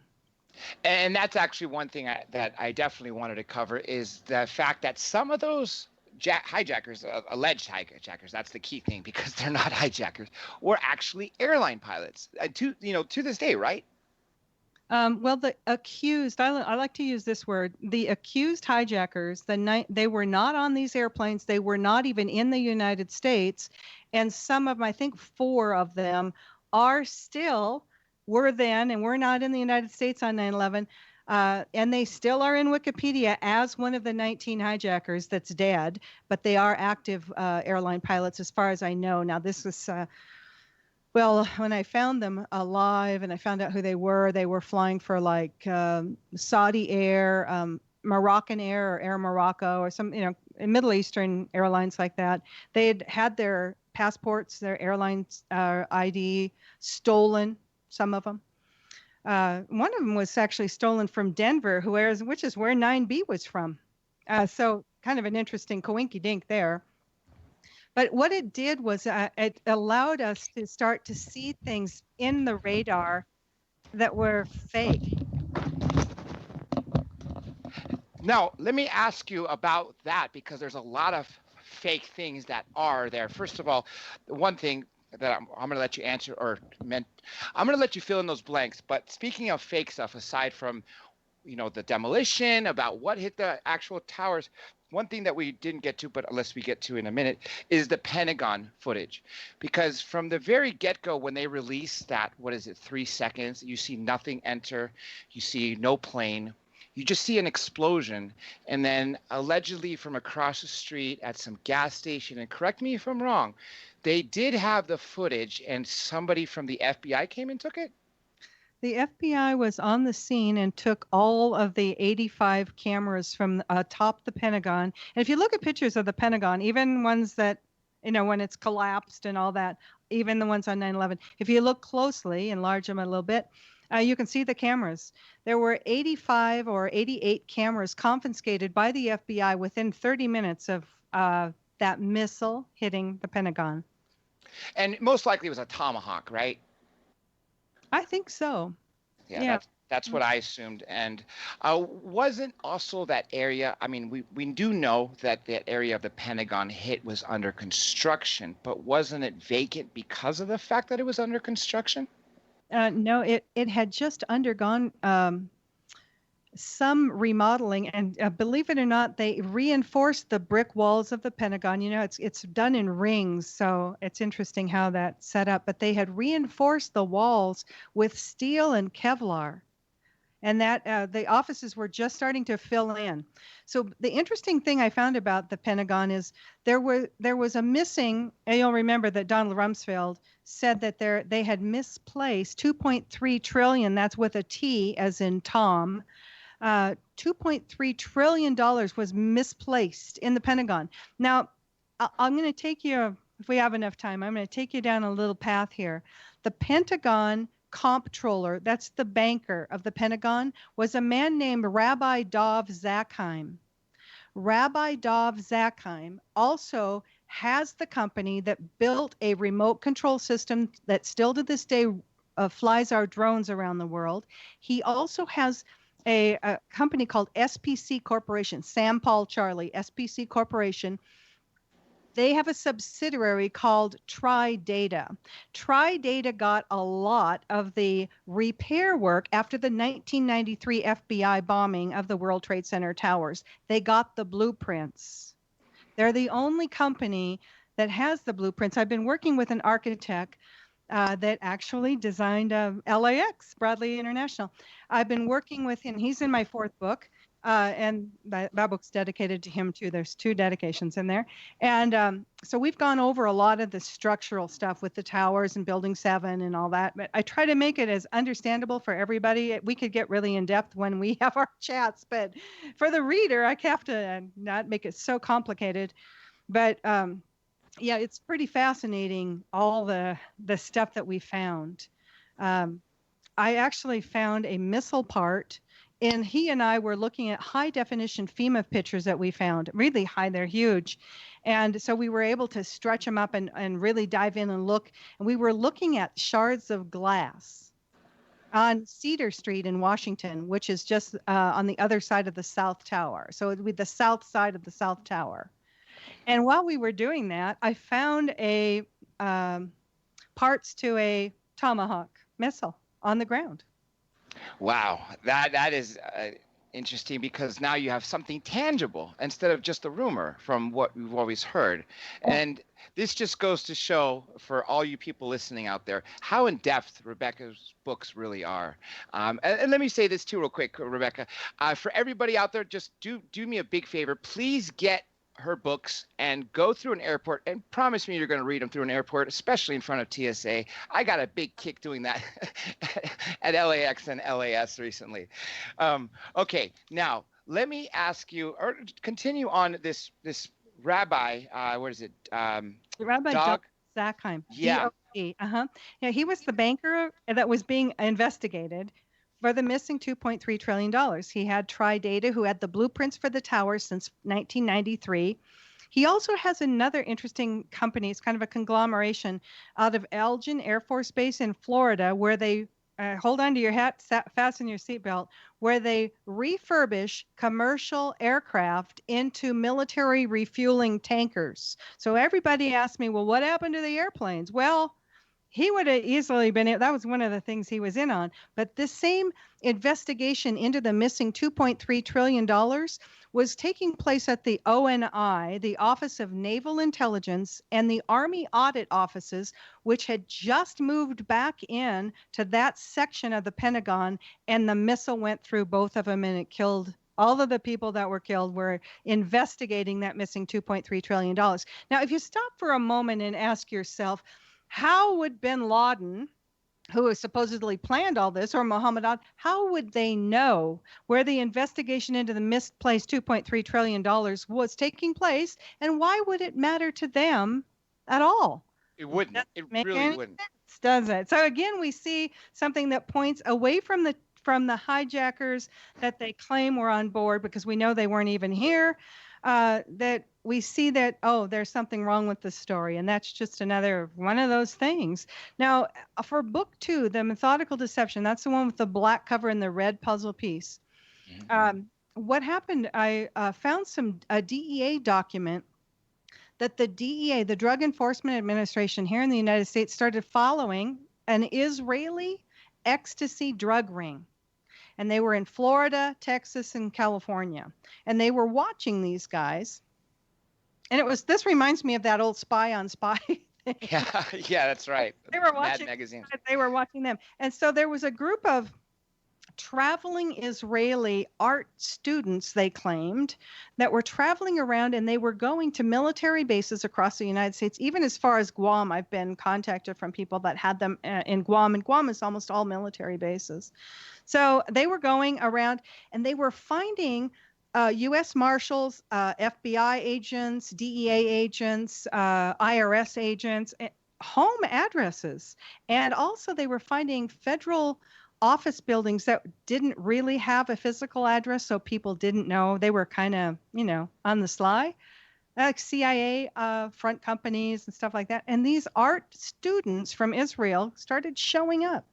And that's actually one thing that I definitely wanted to cover, is the fact that some of those hijackers, alleged hijackers, that's the key thing, because they're not hijackers, were actually airline pilots to this day, right? Well, the accused, I like to use this word, the accused hijackers, they were not on these airplanes. They were not even in the United States. And some of them, I think 4 of them, were then, and were not in the United States on 9/11. And they still are in Wikipedia as one of the 19 hijackers that's dead, but they are active airline pilots as far as I know. Now, this was, well, when I found them alive and I found out who they were flying for like Saudi Air, Moroccan Air, or Air Morocco, or some, Middle Eastern airlines like that. They had their passports, their airlines ID stolen, some of them. One of them was actually stolen from Denver, which is where 9B was from. So kind of an interesting coinky-dink there. But what it did was it allowed us to start to see things in the radar that were fake. Now, let me ask you about that, because there's a lot of fake things that are there. First of all, the one thing that I'm going to let you answer, I'm going to let you fill in those blanks. But speaking of fake stuff, aside from, the demolition, about what hit the actual towers, one thing that we didn't get to, but unless we get to in a minute, is the Pentagon footage. Because from the very get-go, when they released that, 3 seconds, you see nothing enter, you see no plane, you just see an explosion, and then allegedly from across the street at some gas station, and correct me if I'm wrong, they did have the footage, and somebody from the FBI came and took it? The FBI was on the scene and took all of the 85 cameras from atop the Pentagon. And if you look at pictures of the Pentagon, even ones that, when it's collapsed and all that, even the ones on 9/11, if you look closely, enlarge them a little bit, you can see the cameras. There were 85 or 88 cameras confiscated by the FBI within 30 minutes of that missile hitting the Pentagon. And most likely it was a Tomahawk, right? I think so. Yeah. That's what I assumed. And wasn't also that area, we do know that area of the Pentagon hit was under construction, but wasn't it vacant because of the fact that it was under construction? No, it had just undergone some remodeling, and believe it or not, they reinforced the brick walls of the Pentagon. It's done in rings, so it's interesting how that's set up. But they had reinforced the walls with steel and Kevlar, and that the offices were just starting to fill in. So the interesting thing I found about the Pentagon is there was a missing. And you'll remember that Donald Rumsfeld said that they had misplaced 2.3 trillion. That's with a T as in Tom. $2.3 trillion was misplaced in the Pentagon. Now, I'm going to take you, if we have enough time, I'm going to take you down a little path here. The Pentagon comptroller, that's the banker of the Pentagon, was a man named Rabbi Dov Zakheim. Rabbi Dov Zakheim also has the company that built a remote control system that still to this day flies our drones around the world. He also has a company called SPC Corporation, Sam Paul Charlie, SPC Corporation. They have a subsidiary called TriData. TriData got a lot of the repair work after the 1993 FBI bombing of the World Trade Center towers. They got the blueprints. They're the only company that has the blueprints. I've been working with an architect that actually designed LAX, Bradley International. I've been working with him. He's in my 4th book. And that book's dedicated to him too. There's 2 dedications in there. And so we've gone over a lot of the structural stuff with the towers and Building 7 and all that. But I try to make it as understandable for everybody. We could get really in depth when we have our chats, but for the reader, I have to not make it so complicated. But yeah, it's pretty fascinating, all the stuff that we found. I actually found a missile part, and he and I were looking at high definition FEMA pictures that we found, really high, they're huge. And so we were able to stretch them up and really dive in and look. And we were looking at shards of glass on Cedar Street in Washington, which is just on the other side of the South Tower. So it would be the south side of the South Tower. And while we were doing that, I found a parts to a Tomahawk missile on the ground. Wow, that is interesting, because now you have something tangible instead of just a rumor from what we've always heard. And this just goes to show, for all you people listening out there, how in depth Rebekah's books really are. And let me say this too real quick, Rebekah. For everybody out there, just do me a big favor. Please get her books and go through an airport, and promise me you're going to read them through an airport, especially in front of TSA. I got a big kick doing that at LAX and LAS recently. Okay, now let me ask you, or continue on this rabbi. What is it? Rabbi Doug Zackheim. Yeah. Yeah, he was the banker that was being investigated for the missing $2.3 trillion. He had Tri-Data, who had the blueprints for the tower since 1993. He also has another interesting company. It's kind of a conglomeration out of Elgin Air Force Base in Florida, where they, hold on to your hat, fasten your seatbelt, where they refurbish commercial aircraft into military refueling tankers. So everybody asked me, well, what happened to the airplanes? Well, he would have easily been, that was one of the things he was in on. But this same investigation into the missing $2.3 trillion was taking place at the ONI, the Office of Naval Intelligence, and the Army Audit Offices, which had just moved back in to that section of the Pentagon, and the missile went through both of them, and it killed all of the people that were killed. Were investigating that missing $2.3 trillion. Now, if you stop for a moment and ask yourself, how would bin Laden, who has supposedly planned all this, or Muhammad Ali, how would they know where the investigation into the misplaced $2.3 trillion was taking place, and why would it matter to them at all? It wouldn't. It really wouldn't. Sense, does it? So again, we see something that points away from the hijackers that they claim were on board, because we know they weren't even here. That we see that, oh, there's something wrong with the story. And that's just another one of those things. Now, for book 2, The Methodical Deception, that's the one with the black cover and the red puzzle piece. Mm-hmm. What happened, I found a DEA document that the DEA, the Drug Enforcement Administration here in the United States, started following an Israeli ecstasy drug ring. And they were in Florida, Texas, and California. And they were watching these guys. And this reminds me of that old Spy on Spy thing. Yeah, that's right. They were watching Mad Magazine. They were watching them. And so there was a group of traveling Israeli art students, they claimed, that were traveling around, and they were going to military bases across the United States, even as far as Guam. I've been contacted from people that had them in Guam, and Guam is almost all military bases. So they were going around, and they were finding U.S. Marshals, FBI agents, DEA agents, IRS agents, home addresses. And also they were finding federal office buildings that didn't really have a physical address, so people didn't know. They were kind of, on the sly, like CIA front companies and stuff like that. And these art students from Israel started showing up.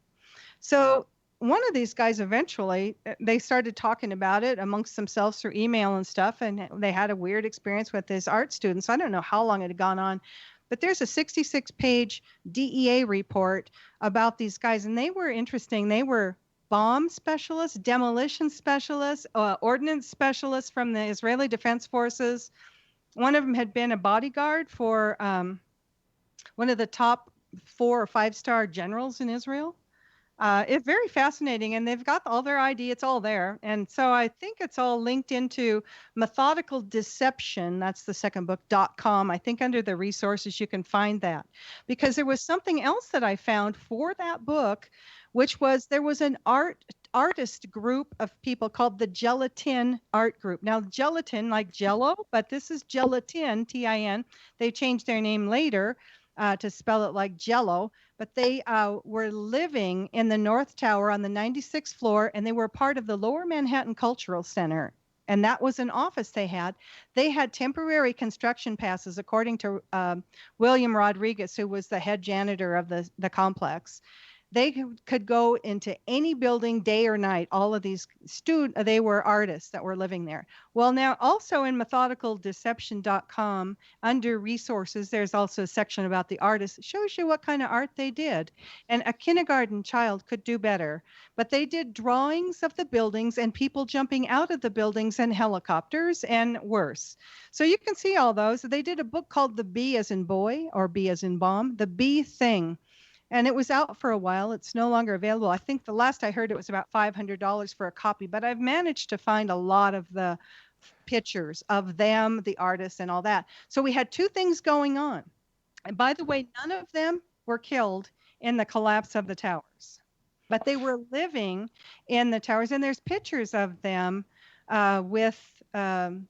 So one of these guys, eventually, they started talking about it amongst themselves through email and stuff, and they had a weird experience with his art students. I don't know how long it had gone on, but there's a 66-page DEA report about these guys, and they were interesting. They were bomb specialists, demolition specialists, ordnance specialists from the Israeli Defense Forces. One of them had been a bodyguard for one of the top 4 or 5-star generals in Israel. It's very fascinating, and they've got all their ID. It's all there, and so I think it's all linked into Methodical Deception. That's the second book. .com. I think under the resources you can find that, because there was something else that I found for that book, which was there was an artist group of people called the Gelatin Art Group. Now, gelatin like Jello, but this is Gelatin, Tin. They changed their name later to spell it like Jello. But they were living in the North Tower on the 96th floor, and they were part of the Lower Manhattan Cultural Center. And that was an office they had. They had temporary construction passes, according to William Rodriguez, who was the head janitor of the complex. They could go into any building day or night. All of these they were artists that were living there. Well, now also in methodicaldeception.com, under resources, there's also a section about the artists. It shows you what kind of art they did. And a kindergarten child could do better. But they did drawings of the buildings and people jumping out of the buildings and helicopters and worse. So you can see all those. They did a book called The Bee as in Boy, or Bee as in Bomb, The Bee Thing. And it was out for a while. It's no longer available. I think the last I heard it was about $500 for a copy, but I've managed to find a lot of the pictures of them, the artists, and all that. So we had two things going on. And by the way, none of them were killed in the collapse of the towers, but they were living in the towers. And there's pictures of them with carabiners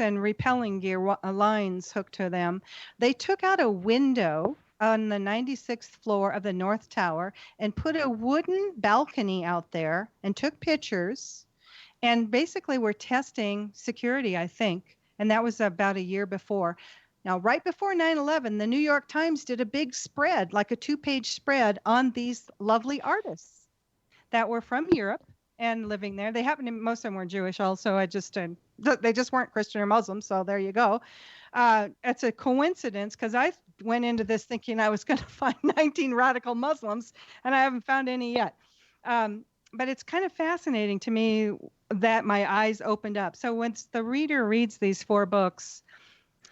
and repelling gear lines hooked to them. They took out a window on the 96th floor of the North Tower and put a wooden balcony out there and took pictures and basically were testing security, I think. And that was about a year before. Now, right before 9/11, the New York Times did a big spread, like a 2-page spread on these lovely artists that were from Europe and living there. They happened to, most of them were Jewish also. They just weren't Christian or Muslim. So there you go. It's a coincidence because I went into this thinking I was going to find 19 radical Muslims, and I haven't found any yet. But it's kind of fascinating to me that my eyes opened up. So once the reader reads these 4 books,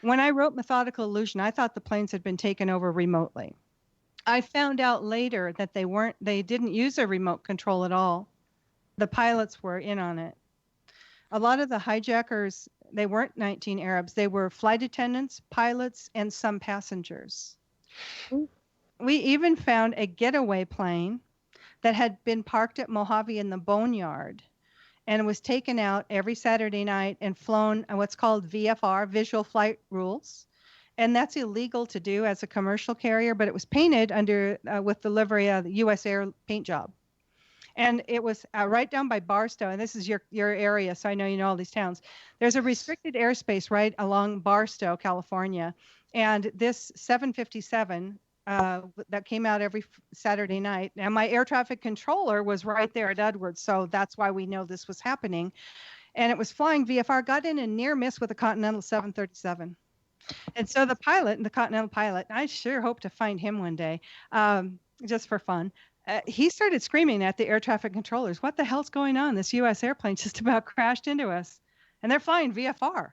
when I wrote Methodical Illusion, I thought the planes had been taken over remotely. I found out later that they didn't use a remote control at all. The pilots were in on it. A lot of the hijackers, they weren't 19 Arabs. They were flight attendants, pilots, and some passengers. We even found a getaway plane that had been parked at Mojave in the Boneyard and was taken out every Saturday night and flown what's called VFR, Visual Flight Rules. And that's illegal to do as a commercial carrier, but it was painted under with the livery of the U.S. Air paint job. And it was right down by Barstow, and this is your area, so I know you know all these towns. There's a restricted airspace right along Barstow, California, and this 757 that came out every Saturday night. And my air traffic controller was right there at Edwards, so that's why we know this was happening. And it was flying VFR, got in a near miss with a Continental 737. And so the Continental pilot, I sure hope to find him one day, just for fun. He started screaming at the air traffic controllers, "What the hell's going on? This U.S. airplane just about crashed into us." And they're flying VFR.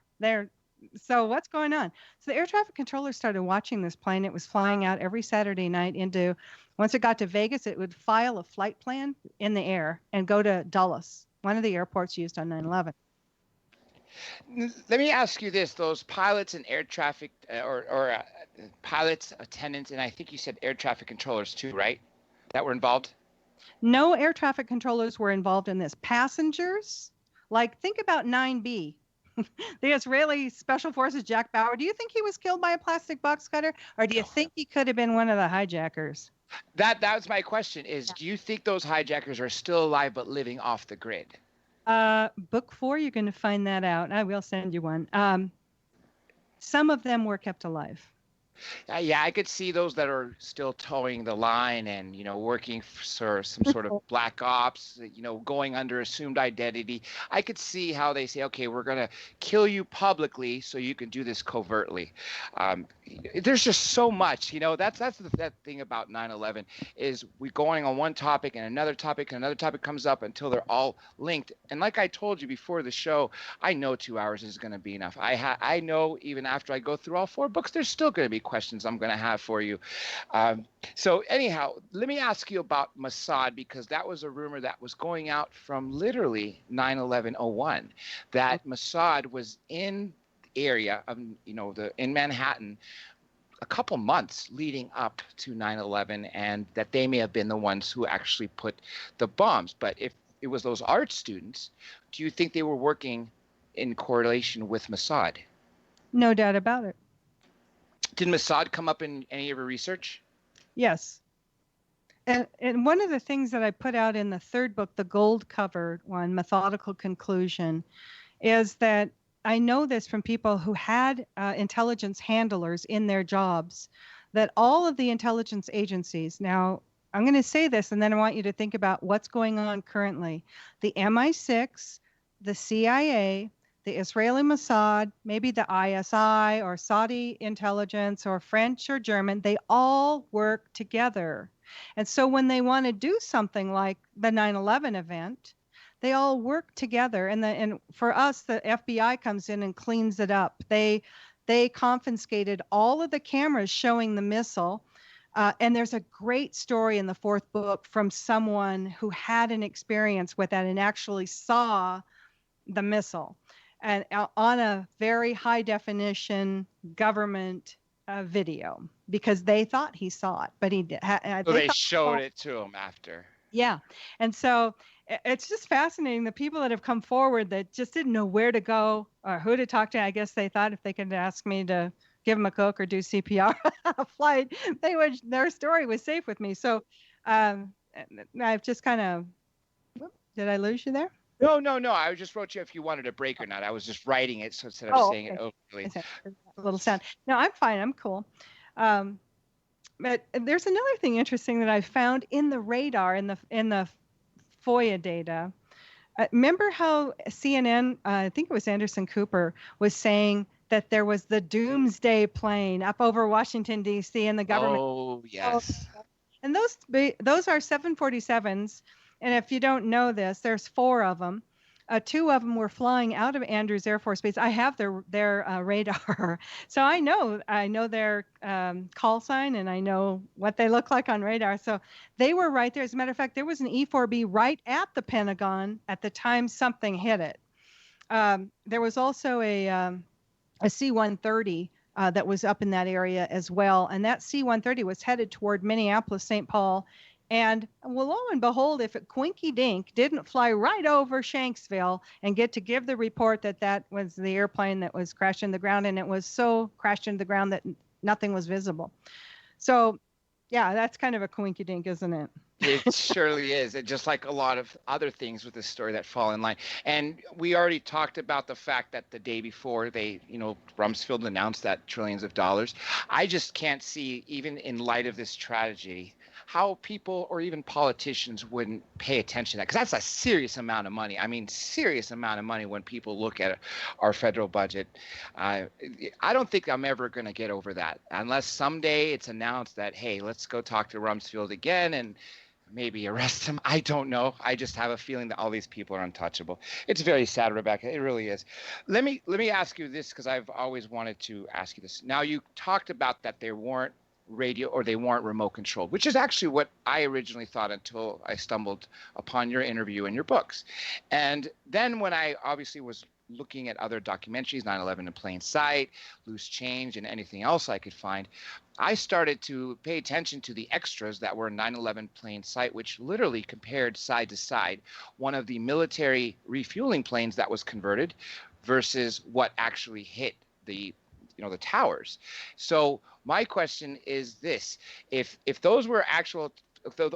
So what's going on? So the air traffic controllers started watching this plane. It was flying out every Saturday night once it got to Vegas, it would file a flight plan in the air and go to Dulles, one of the airports used on 9/11. Let me ask you this: those pilots and air traffic, or pilots, attendants, and I think you said air traffic controllers too, right? That were involved? No air traffic controllers were involved in this. Passengers, think about 9B. The Israeli Special Forces, Jack Bauer. Do you think he was killed by a plastic box cutter, or do you think he could have been one of the hijackers? That was my question. Do you think those hijackers are still alive but living off the grid? Book 4, you're going to find that out. I will send you one. Some of them were kept alive. Yeah, I could see those that are still towing the line and, working for some sort of black ops, going under assumed identity. I could see how they say, okay, we're going to kill you publicly so you can do this covertly. There's just so much, that's that thing about 9/11 is we going on one topic and another topic comes up until they're all linked. And like I told you before the show, I know 2 hours is going to be enough. I know even after I go through all 4 books, there's still going to be questions I'm going to have for you. So anyhow, let me ask you about Mossad, because that was a rumor that was going out from literally 9/11/01, that Mossad was in the area of, in Manhattan a couple months leading up to 9/11, and that they may have been the ones who actually put the bombs. But if it was those art students, do you think they were working in correlation with Mossad? No doubt about it. Did Mossad come up in any of your research? Yes. And one of the things that I put out in the third book, the gold covered one, Methodical Conclusion, is that I know this from people who had intelligence handlers in their jobs, that all of the intelligence agencies, now I'm going to say this and then I want you to think about what's going on currently. The MI6, the CIA, the Israeli Mossad, maybe the ISI or Saudi intelligence or French or German, they all work together. And so when they want to do something like the 9/11 event, they all work together. And for us, the FBI comes in and cleans it up. They confiscated all of the cameras showing the missile. And there's a great story in the fourth book from someone who had an experience with that and actually saw the missile, and on a very high definition government video, because they thought he saw it, but he did. So they showed it to him after. Yeah. And so it's just fascinating. The people that have come forward that just didn't know where to go or who to talk to. I guess they thought if they could ask me to give them a Coke or do CPR on a flight, their story was safe with me. So I've just kind of, did I lose you there? No. I just wrote you if you wanted a break or not. I was just writing it, so instead of saying it openly. A little sound. No, I'm fine. I'm cool. But there's another thing interesting that I found in the radar in the FOIA data. Remember how CNN, I think it was Anderson Cooper, was saying that there was the doomsday plane up over Washington, D.C. and the government. Oh, yes. And those are 747s. And if you don't know this, there's 4 of them. 2 of them were flying out of Andrews Air Force Base. I have their radar, so I know their call sign, and I know what they look like on radar. So they were right there. As a matter of fact, there was an E-4B right at the Pentagon at the time something hit it. There was also a C-130 that was up in that area as well, and that C-130 was headed toward Minneapolis, St. Paul. And well, lo and behold, if it quinky dink didn't fly right over Shanksville and get to give the report that was the airplane that was crashed into the ground, and it was so crashed into the ground that nothing was visible. So, yeah, that's kind of a quinky dink, isn't it? It surely is. It just like a lot of other things with this story that fall in line. And we already talked about the fact that the day before Rumsfeld announced that trillions of dollars. I just can't see, even in light of this tragedy, how people or even politicians wouldn't pay attention to that, because that's a serious amount of money. I mean, serious amount of money when people look at our federal budget. I don't think I'm ever going to get over that unless someday it's announced that, hey, let's go talk to Rumsfeld again and maybe arrest him. I don't know. I just have a feeling that all these people are untouchable. It's very sad, Rebekah. It really is. Let me ask you this, because I've always wanted to ask you this. Now, you talked about that they weren't radio or they weren't remote controlled, which is actually what I originally thought until I stumbled upon your interview and your books. And then when I obviously was looking at other documentaries, 9/11 in Plain Sight, Loose Change, and anything else I could find, I started to pay attention to the extras that were in 9/11 Plain Sight, which literally compared side to side one of the military refueling planes that was converted versus what actually hit the towers. So my question is this: if those were actual,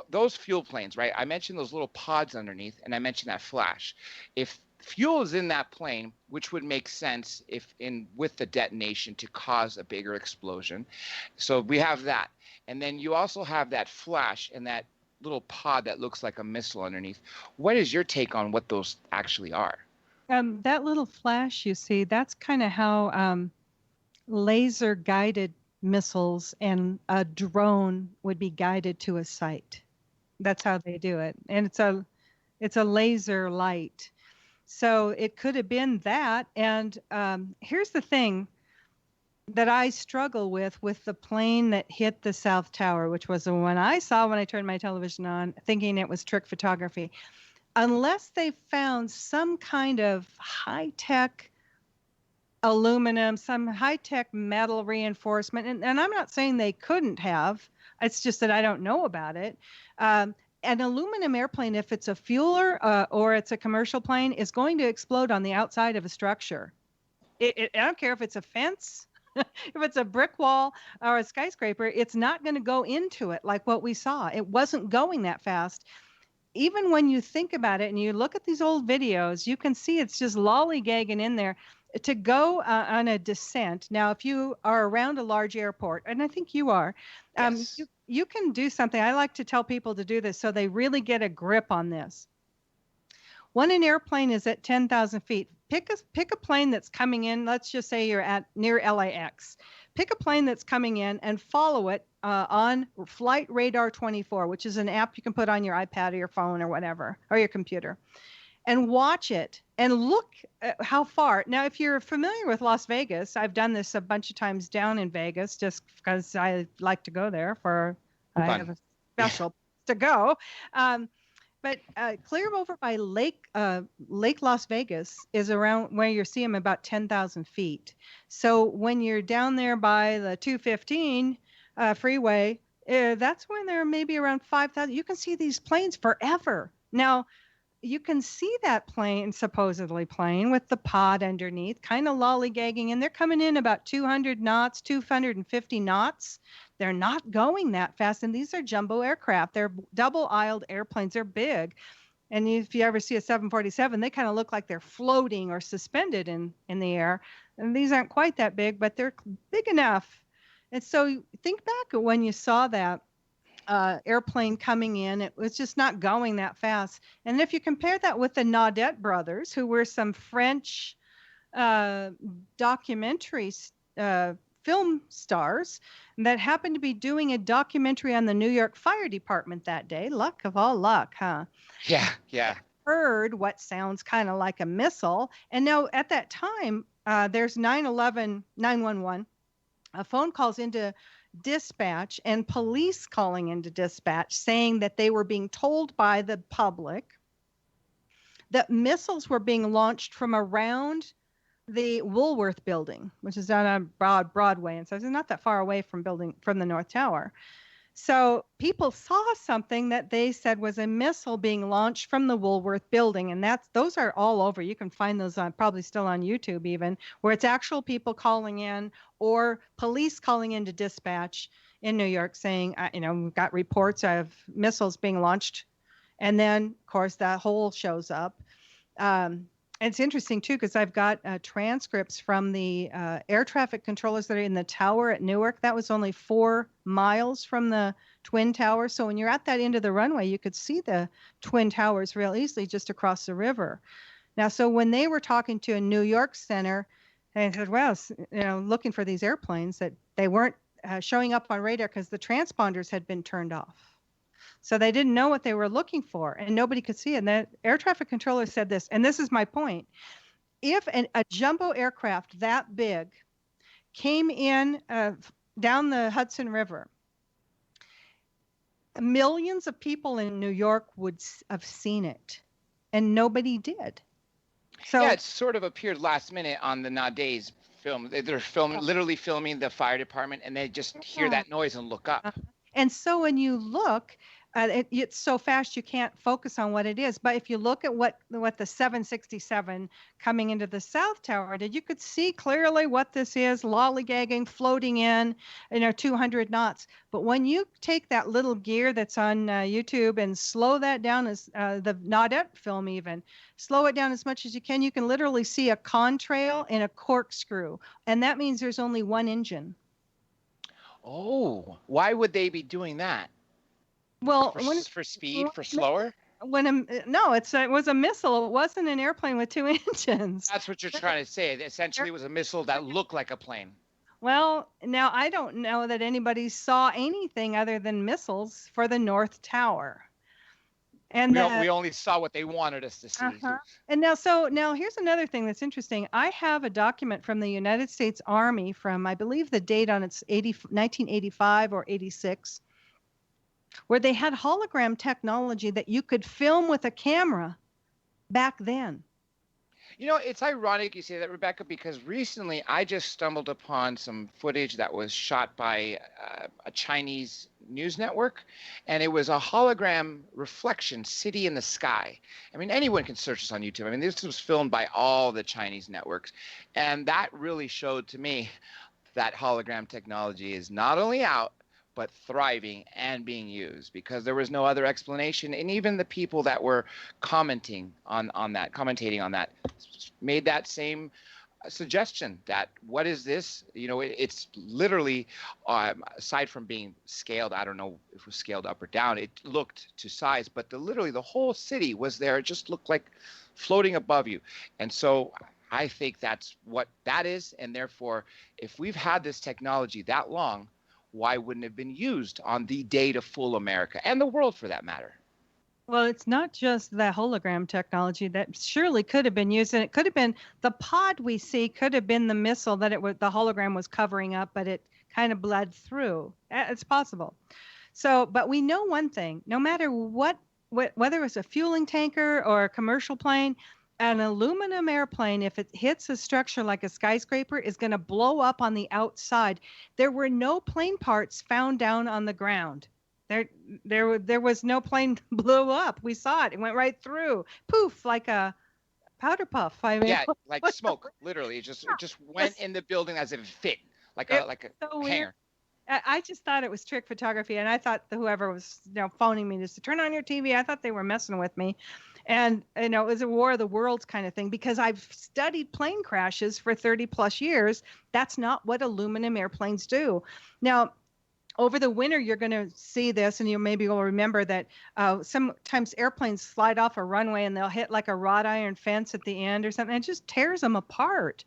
those fuel planes, right? I mentioned those little pods underneath, and I mentioned that flash. If fuel is in that plane, which would make sense with the detonation to cause a bigger explosion. So we have that, and then you also have that flash and that little pod that looks like a missile underneath. What is your take on what those actually are? That little flash you see, that's kind of how laser guided missiles and a drone would be guided to a site. That's how they do it. And it's a laser light. So it could have been that. And here's the thing. that I struggle with the plane that hit the South Tower, which was the one I saw when I turned my television on, thinking it was trick photography. Unless they found some kind of high-tech aluminum, some high-tech metal reinforcement, and I'm not saying they couldn't have. It's just that I don't know about it. An aluminum airplane, if it's a fueler or it's a commercial plane, is going to explode on the outside of a structure. I don't care if it's a fence, if it's a brick wall or a skyscraper, it's not going to go into it like what we saw. It wasn't going that fast. Even when you think about it and you look at these old videos, you can see it's just lollygagging in there to go on a descent. Now, if you are around a large airport, and I think you are, Yes. you can do something. I like to tell people to do this so they really get a grip on this. When an airplane is at 10,000 feet, pick a plane that's coming in. Let's just say you're at near LAX. Pick a plane that's coming in and follow it on Flight Radar 24, which is an app you can put on your iPad or your phone or whatever, or your computer, and watch it and look at how far. Now, if you're familiar with Las Vegas, I've done this a bunch of times down in Vegas just because I like to go there I have a special to go. But clear over by Lake Las Vegas is around where you see them about 10,000 feet. So when you're down there by the 215 freeway, that's when they're maybe around 5,000. You can see these planes forever. Now, you can see that plane, supposedly plane, with the pod underneath, kind of lollygagging, and they're coming in about 200 knots, 250 knots. They're not going that fast, and these are jumbo aircraft. They're double-aisled airplanes. They're big. And if you ever see a 747, they kind of look like they're floating or suspended in the air. And these aren't quite that big, but they're big enough. And so think back at when you saw that airplane coming in. It was just not going that fast. And if you compare that with the Naudet brothers, who were some French documentary film stars that happened to be doing a documentary on the New York Fire Department that day. Luck of all luck, huh? Yeah. Heard what sounds kind of like a missile. And now at that time, there's 911, phone calls into dispatch and police calling into dispatch saying that they were being told by the public that missiles were being launched from around the Woolworth building, which is down on Broadway, and so it's not that far away from the North Tower. So people saw something that they said was a missile being launched from the Woolworth building, and those are all over. You can find those probably still on YouTube even, where it's actual people calling in or police calling into dispatch in New York saying, we've got reports of missiles being launched, and then of course that hole shows up. It's interesting, too, because I've got transcripts from the air traffic controllers that are in the tower at Newark. That was only 4 miles from the Twin Towers. So when you're at that end of the runway, you could see the Twin Towers real easily just across the river. Now, so when they were talking to a New York center, they said, well, looking for these airplanes, that they weren't showing up on radar because the transponders had been turned off. So they didn't know what they were looking for, and nobody could see it. And the air traffic controller said this, and this is my point. If a jumbo aircraft that big came in down the Hudson River, millions of people in New York would have seen it, and nobody did. So yeah, it sort of appeared last minute on the Naudet's film. They're literally filming the fire department, and they just hear that noise and look up. And so when you look, it's so fast you can't focus on what it is. But if you look at what the 767 coming into the South Tower did, you could see clearly what this is, lollygagging, floating in, 200 knots. But when you take that little gear that's on YouTube and slow that down, as the Naudet film even, slow it down as much as you can literally see a contrail and a corkscrew. And that means there's only one engine. Oh, why would they be doing that? Well, for speed, for slower? It was a missile. It wasn't an airplane with 2 engines. That's what you're trying to say. It essentially was a missile that looked like a plane. Well, now I don't know that anybody saw anything other than missiles for the North Tower. And we only saw what they wanted us to see. And now here's another thing that's interesting. I have a document from the United States Army from, I believe the date on it's 1985 or 86, where they had hologram technology that you could film with a camera back then. You know, it's ironic you say that, Rebecca, because recently I just stumbled upon some footage that was shot by a Chinese news network, and it was a hologram reflection city in the sky. I mean, anyone can search this on YouTube. I mean, this was filmed by all the Chinese networks, and that really showed to me that hologram technology is not only out, but thriving and being used, because there was no other explanation. And even the people that were commentating on that made that same suggestion that what is this? You know, it's literally, aside from being scaled, I don't know if it was scaled up or down, it looked to size, but literally the whole city was there. It just looked like floating above you. And so I think that's what that is. And therefore, if we've had this technology that long, why wouldn't it have been used on the day to fool America and the world for that matter? Well, it's not just the hologram technology that surely could have been used, and it could have been the pod we see could have been the missile that the hologram was covering up, but it kind of bled through. It's possible. So, but we know one thing: no matter whether it's a fueling tanker or a commercial plane, an aluminum airplane, if it hits a structure like a skyscraper, is going to blow up on the outside. There were no plane parts found down on the ground. There was no plane blew up. We saw it. It went right through. Poof, like a powder puff. I mean, yeah, like smoke. Literally, it just went in the building as if it fit, like a so hanger. I just thought it was trick photography, and I thought whoever was phoning me just to turn on your TV, I thought they were messing with me. And, it was a War of the Worlds kind of thing, because I've studied plane crashes for 30 plus years. That's not what aluminum airplanes do. Now, over the winter, you're going to see this, and maybe will remember that sometimes airplanes slide off a runway and they'll hit like a wrought iron fence at the end or something. It just tears them apart.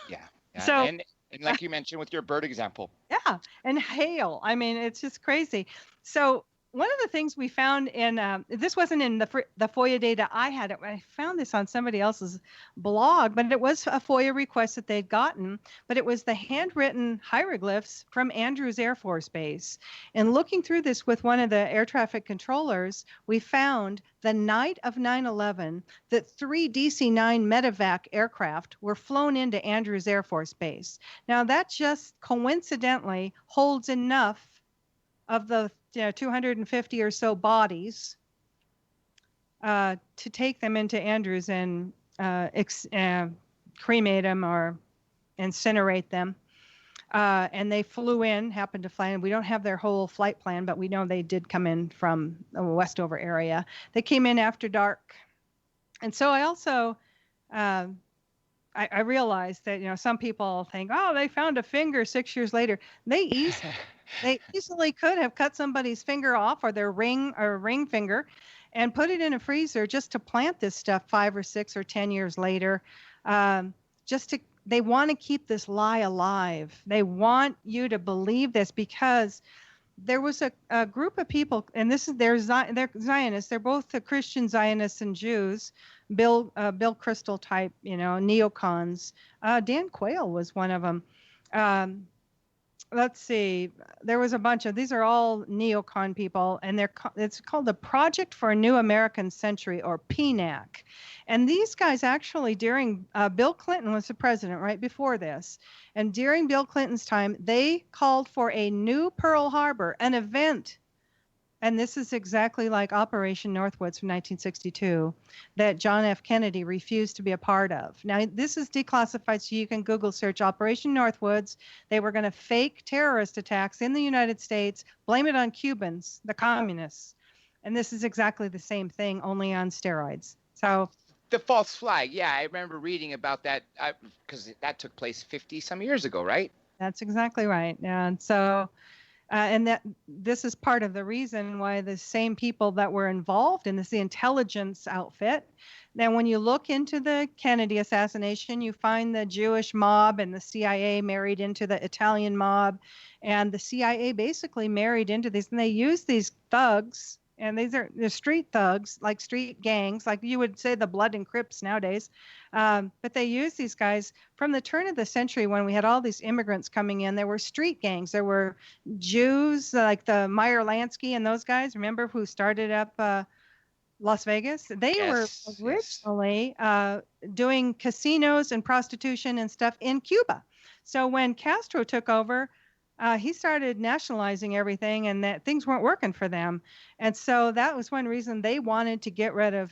Yeah. So, and like you mentioned with your bird example. Yeah. And hail. I mean, it's just crazy. So one of the things we found in, this wasn't in the FOIA data I had. I found this on somebody else's blog, but it was a FOIA request that they'd gotten, but it was the handwritten hieroglyphs from Andrews Air Force Base. And looking through this with one of the air traffic controllers, we found the night of 9/11 that 3 DC-9 medevac aircraft were flown into Andrews Air Force Base. Now that just coincidentally holds enough of the 250 or so bodies to take them into Andrews and cremate them or incinerate them. And they flew in, happened to fly in. We don't have their whole flight plan, but we know they did come in from the Westover area. They came in after dark. And so I also, I realized that, some people think, oh, they found a finger 6 years later. They easily could have cut somebody's finger off or their ring finger and put it in a freezer just to plant this stuff 5 or 6 or 10 years later. They want to keep this lie alive. They want you to believe this because there was a group of people, and they're Zionists. They're both the Christian Zionists and Jews, Bill Kristol type, neocons. Dan Quayle was one of them. Let's see. There was a bunch of these are all neocon people, and it's called the Project for a New American Century, or PNAC. And these guys actually, during Bill Clinton was the president right before this, and during Bill Clinton's time, they called for a new Pearl Harbor, an event. And this is exactly like Operation Northwoods from 1962 that John F. Kennedy refused to be a part of. Now, this is declassified, so you can Google search Operation Northwoods. They were going to fake terrorist attacks in the United States, blame it on Cubans, the communists. And this is exactly the same thing, only on steroids. So the false flag. Yeah, I remember reading about that because that took place 50-some years ago, right? That's exactly right. And so... and this is part of the reason why the same people that were involved in this, the intelligence outfit. Now, when you look into the Kennedy assassination, you find the Jewish mob and the CIA married into the Italian mob. And the CIA basically married into these, and they used these thugs And they're street thugs, like street gangs, like you would say the Blood and Crips nowadays. But they use these guys from the turn of the century when we had all these immigrants coming in. There were street gangs. There were Jews like the Meyer Lansky and those guys. Remember who started up Las Vegas? They were originally doing casinos and prostitution and stuff in Cuba. So when Castro took over, he started nationalizing everything, and that things weren't working for them. And so that was one reason they wanted to get rid of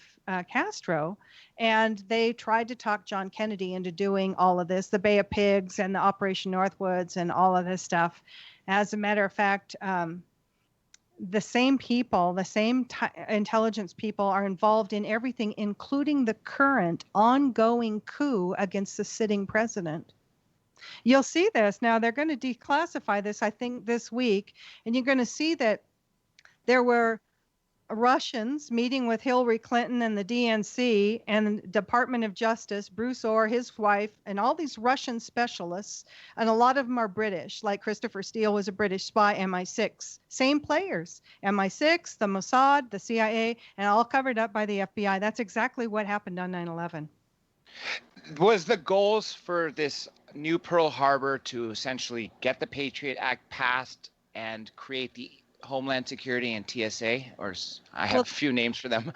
Castro. And they tried to talk John Kennedy into doing all of this, the Bay of Pigs and the Operation Northwoods and all of this stuff. As a matter of fact, the same people, the same intelligence people are involved in everything, including the current ongoing coup against the sitting president. You'll see this. Now, they're going to declassify this, I think, this week. And you're going to see that there were Russians meeting with Hillary Clinton and the DNC and the Department of Justice, Bruce Orr, his wife, and all these Russian specialists. And a lot of them are British, like Christopher Steele was a British spy, MI6. Same players, MI6, the Mossad, the CIA, and all covered up by the FBI. That's exactly what happened on 9/11. Was the goals for this new Pearl Harbor to essentially get the Patriot Act passed and create the Homeland Security and TSA? Or I have a few names for them.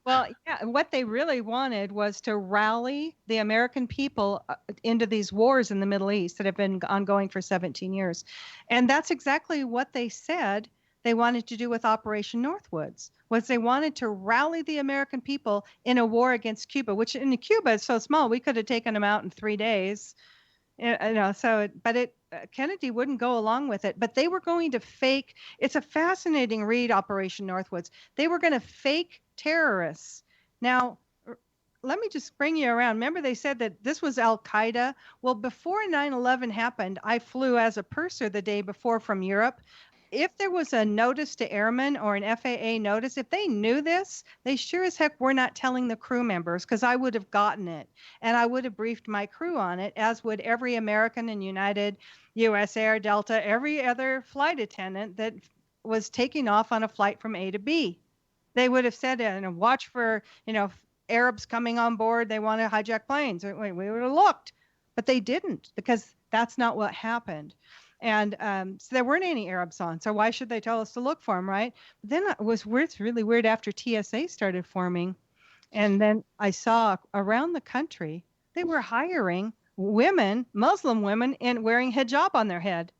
Well, yeah, what they really wanted was to rally the American people into these wars in the Middle East that have been ongoing for 17 years. And that's exactly what they said they wanted to do with Operation Northwoods, was they wanted to rally the American people in a war against Cuba, which in Cuba is so small, we could have taken them out in 3 days. Kennedy wouldn't go along with it, but they were going to fake. It's a fascinating read, Operation Northwoods. They were going to fake terrorists. Now, let me just bring you around. Remember, they said that this was Al Qaeda. Well, before 9/11 happened, I flew as a purser the day before from Europe. If there was a notice to airmen or an FAA notice, if they knew this, they sure as heck were not telling the crew members, because I would have gotten it and I would have briefed my crew on it, as would every American and United, US Air, Delta, every other flight attendant that was taking off on a flight from A to B. They would have said, watch for, Arabs coming on board. They want to hijack planes. We would have looked, but they didn't, because that's not what happened. And so there weren't any Arabs on. So why should they tell us to look for them, right? But then it was really weird after TSA started forming. And then I saw around the country, they were hiring women, Muslim women, and wearing hijab on their head.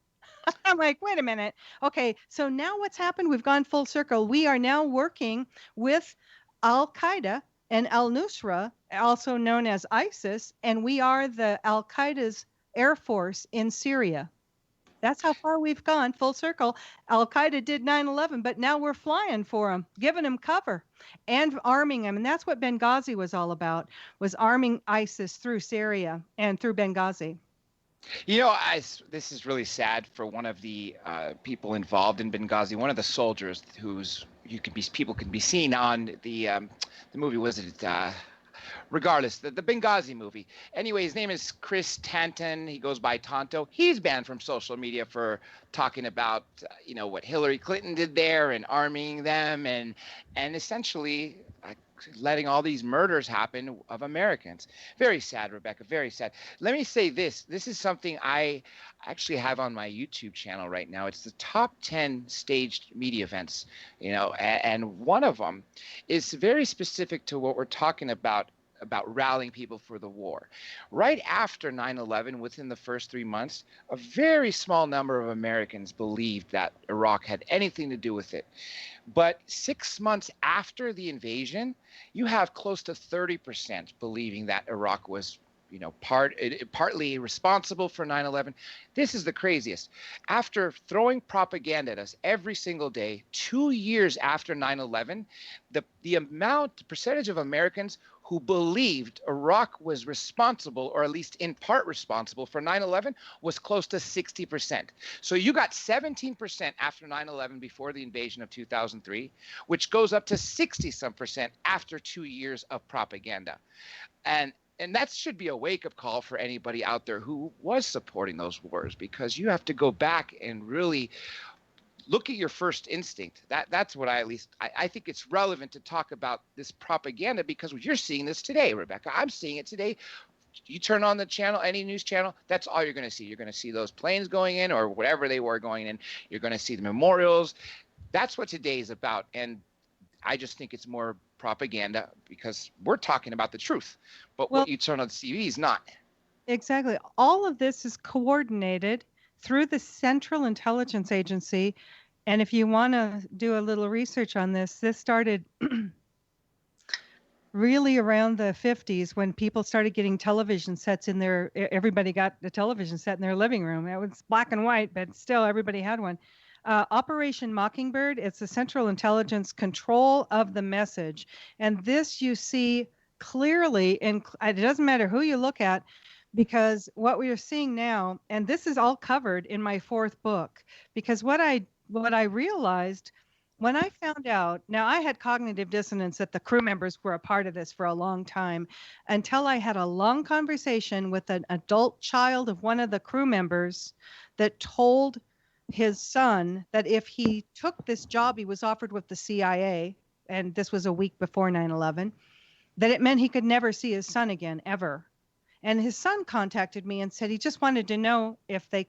I'm like, wait a minute. Okay, so now what's happened? We've gone full circle. We are now working with Al Qaeda and Al Nusra, also known as ISIS, and we are the Al Qaeda's air force in Syria. That's how far we've gone, full circle. Al Qaeda did 9/11, but now we're flying for them, giving them cover and arming them. And that's what Benghazi was all about, was arming ISIS through Syria and through Benghazi. This is really sad for one of the people involved in Benghazi, one of the soldiers people can be seen on the movie, was it? Regardless, the Benghazi movie. Anyway, his name is Chris Tanton. He goes by Tonto. He's banned from social media for talking about, what Hillary Clinton did there and arming them and essentially letting all these murders happen of Americans. Very sad, Rebecca, very sad. Let me say this. This is something I actually have on my YouTube channel right now. It's the top 10 staged media events, and one of them is very specific to what we're talking about rallying people for the war. Right after 9/11, within the first 3 months, a very small number of Americans believed that Iraq had anything to do with it. But 6 months after the invasion, you have close to 30% believing that Iraq was partly responsible for 9/11. This is the craziest. After throwing propaganda at us every single day, 2 years after 9/11, the percentage of Americans who believed Iraq was responsible, or at least in part responsible, for 9/11 was close to 60%. So you got 17% after 9/11 before the invasion of 2003, which goes up to 60-some% after 2 years of propaganda. And that should be a wake-up call for anybody out there who was supporting those wars, because you have to go back and really look at your first instinct. That's what I think it's relevant to talk about this propaganda, because you're seeing this today, Rebekah. I'm seeing it today. You turn on the channel, any news channel, that's all you're going to see. You're going to see those planes going in, or whatever they were going in. You're going to see the memorials. That's what today is about. And I just think it's more propaganda, because we're talking about the truth. But what you turn on TV is not. Exactly. All of this is coordinated through the Central Intelligence Agency. And if you want to do a little research on this started really around the 50s, when people started getting television sets in everybody got a television set in their living room. It was black and white, but still everybody had one. Operation Mockingbird, it's the Central Intelligence control of the message. And this you see clearly, and it doesn't matter who you look at, because what we are seeing now, and this is all covered in my 4th book, because what I realized when I found out, now I had cognitive dissonance that the crew members were a part of this for a long time, until I had a long conversation with an adult child of one of the crew members that told his son that if he took this job he was offered with the CIA, and this was a week before 9/11, that it meant he could never see his son again, ever. And his son contacted me and said he just wanted to know if they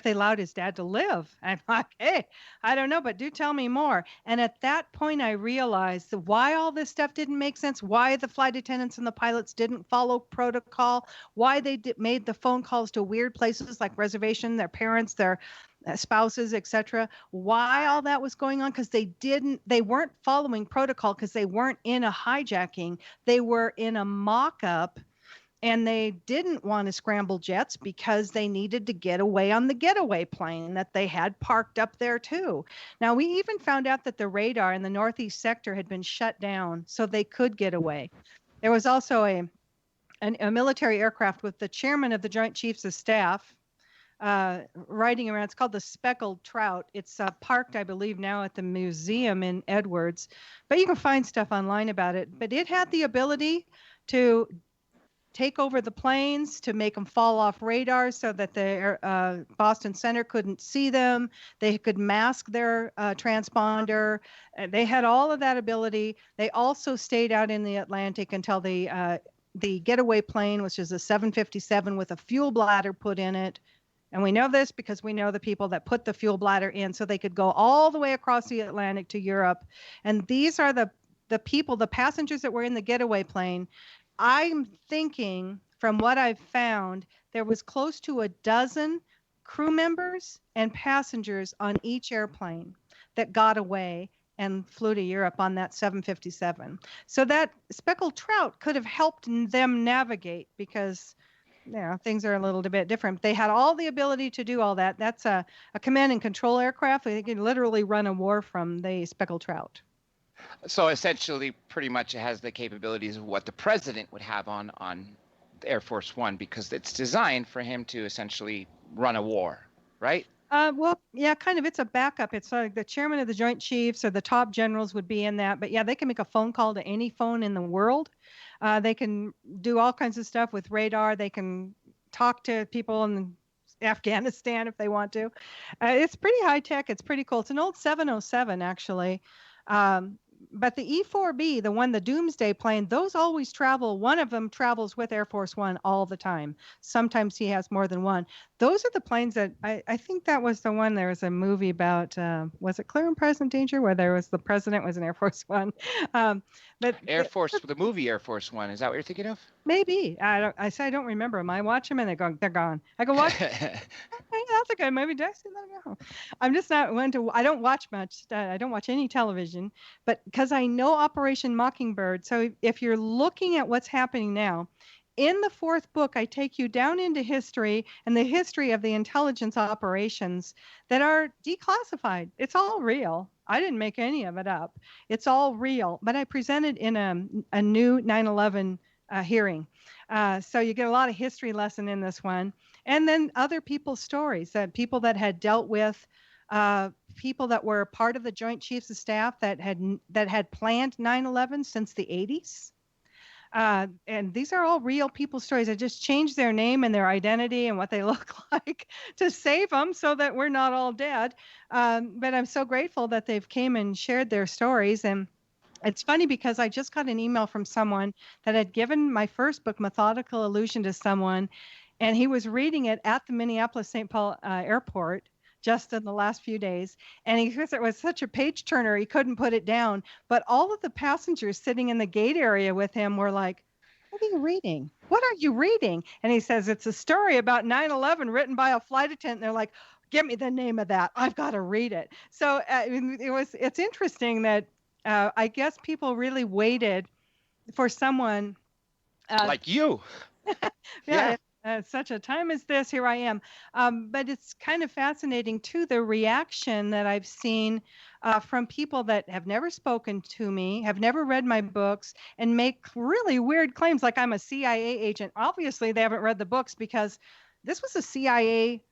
allowed his dad to live. I'm like, hey, I don't know, but do tell me more. And at that point, I realized why all this stuff didn't make sense, why the flight attendants and the pilots didn't follow protocol, why they made the phone calls to weird places like reservation, their parents, their spouses, etc. Why all that was going on? Because they weren't following protocol, because they weren't in a hijacking. They were in a mock-up. And they didn't want to scramble jets because they needed to get away on the getaway plane that they had parked up there too. Now, we even found out that the radar in the northeast sector had been shut down so they could get away. There was also a military aircraft with the chairman of the Joint Chiefs of Staff riding around. It's called the Speckled Trout. It's parked, I believe, now at the museum in Edwards. But you can find stuff online about it. But it had the ability to take over the planes, to make them fall off radar so that the Boston Center couldn't see them. They could mask their transponder. They had all of that ability. They also stayed out in the Atlantic until the getaway plane, which is a 757 with a fuel bladder put in it. And we know this because we know the people that put the fuel bladder in, so they could go all the way across the Atlantic to Europe. And these are the people, the passengers that were in the getaway plane. I'm thinking, from what I've found, there was close to a dozen crew members and passengers on each airplane that got away and flew to Europe on that 757. So that Speckled Trout could have helped them navigate, because things are a little bit different. They had all the ability to do all that. That's a command and control aircraft. They can literally run a war from the Speckled Trout. So essentially, pretty much it has the capabilities of what the president would have on Air Force One, because it's designed for him to essentially run a war, right? Well, yeah, kind of. It's a backup. It's like the chairman of the Joint Chiefs or the top generals would be in that. But yeah, they can make a phone call to any phone in the world. They can do all kinds of stuff with radar. They can talk to people in Afghanistan if they want to. It's pretty high tech. It's pretty cool. It's an old 707, actually. But the E-4B, the Doomsday plane, those always travel. One of them travels with Air Force One all the time. Sometimes he has more than one. Those are the planes that I think that was the one. There was a movie about, was it Clear and Present Danger, where the president was an Air Force One. But the movie Air Force One, is that what you're thinking of? Maybe. I don't remember them. I watch them and they're gone. I go, watch. Hey, that's a good movie. Did I see that? No. I'm just not one to. I don't watch much. I don't watch any television, but because I know Operation Mockingbird. So if you're looking at what's happening now, in the 4th book, I take you down into history and the history of the intelligence operations that are declassified. It's all real. I didn't make any of it up. It's all real. But I presented in a new 9/11 hearing. So you get a lot of history lesson in this one. And then other people's stories, that people that had dealt with people that were part of the Joint Chiefs of Staff that had planned 9/11 since the 80s. And these are all real people stories. I just changed their name and their identity and what they look like to save them so that we're not all dead. But I'm so grateful that they've came and shared their stories. And it's funny because I just got an email from someone that had given my first book, Methodical Illusion, to someone, and he was reading it at the Minneapolis St. Paul airport just in the last few days. And he says it was such a page turner, he couldn't put it down. But all of the passengers sitting in the gate area with him were like, "What are you reading? What are you reading?" And he says, "It's a story about 9/11 written by a flight attendant." And they're like, "Give me the name of that. I've got to read it." So it's interesting that I guess people really waited for someone like you. yeah. Such a time as this, here I am. But it's kind of fascinating, too, the reaction that I've seen from people that have never spoken to me, have never read my books, and make really weird claims like I'm a CIA agent. Obviously, they haven't read the books because this was a CIA,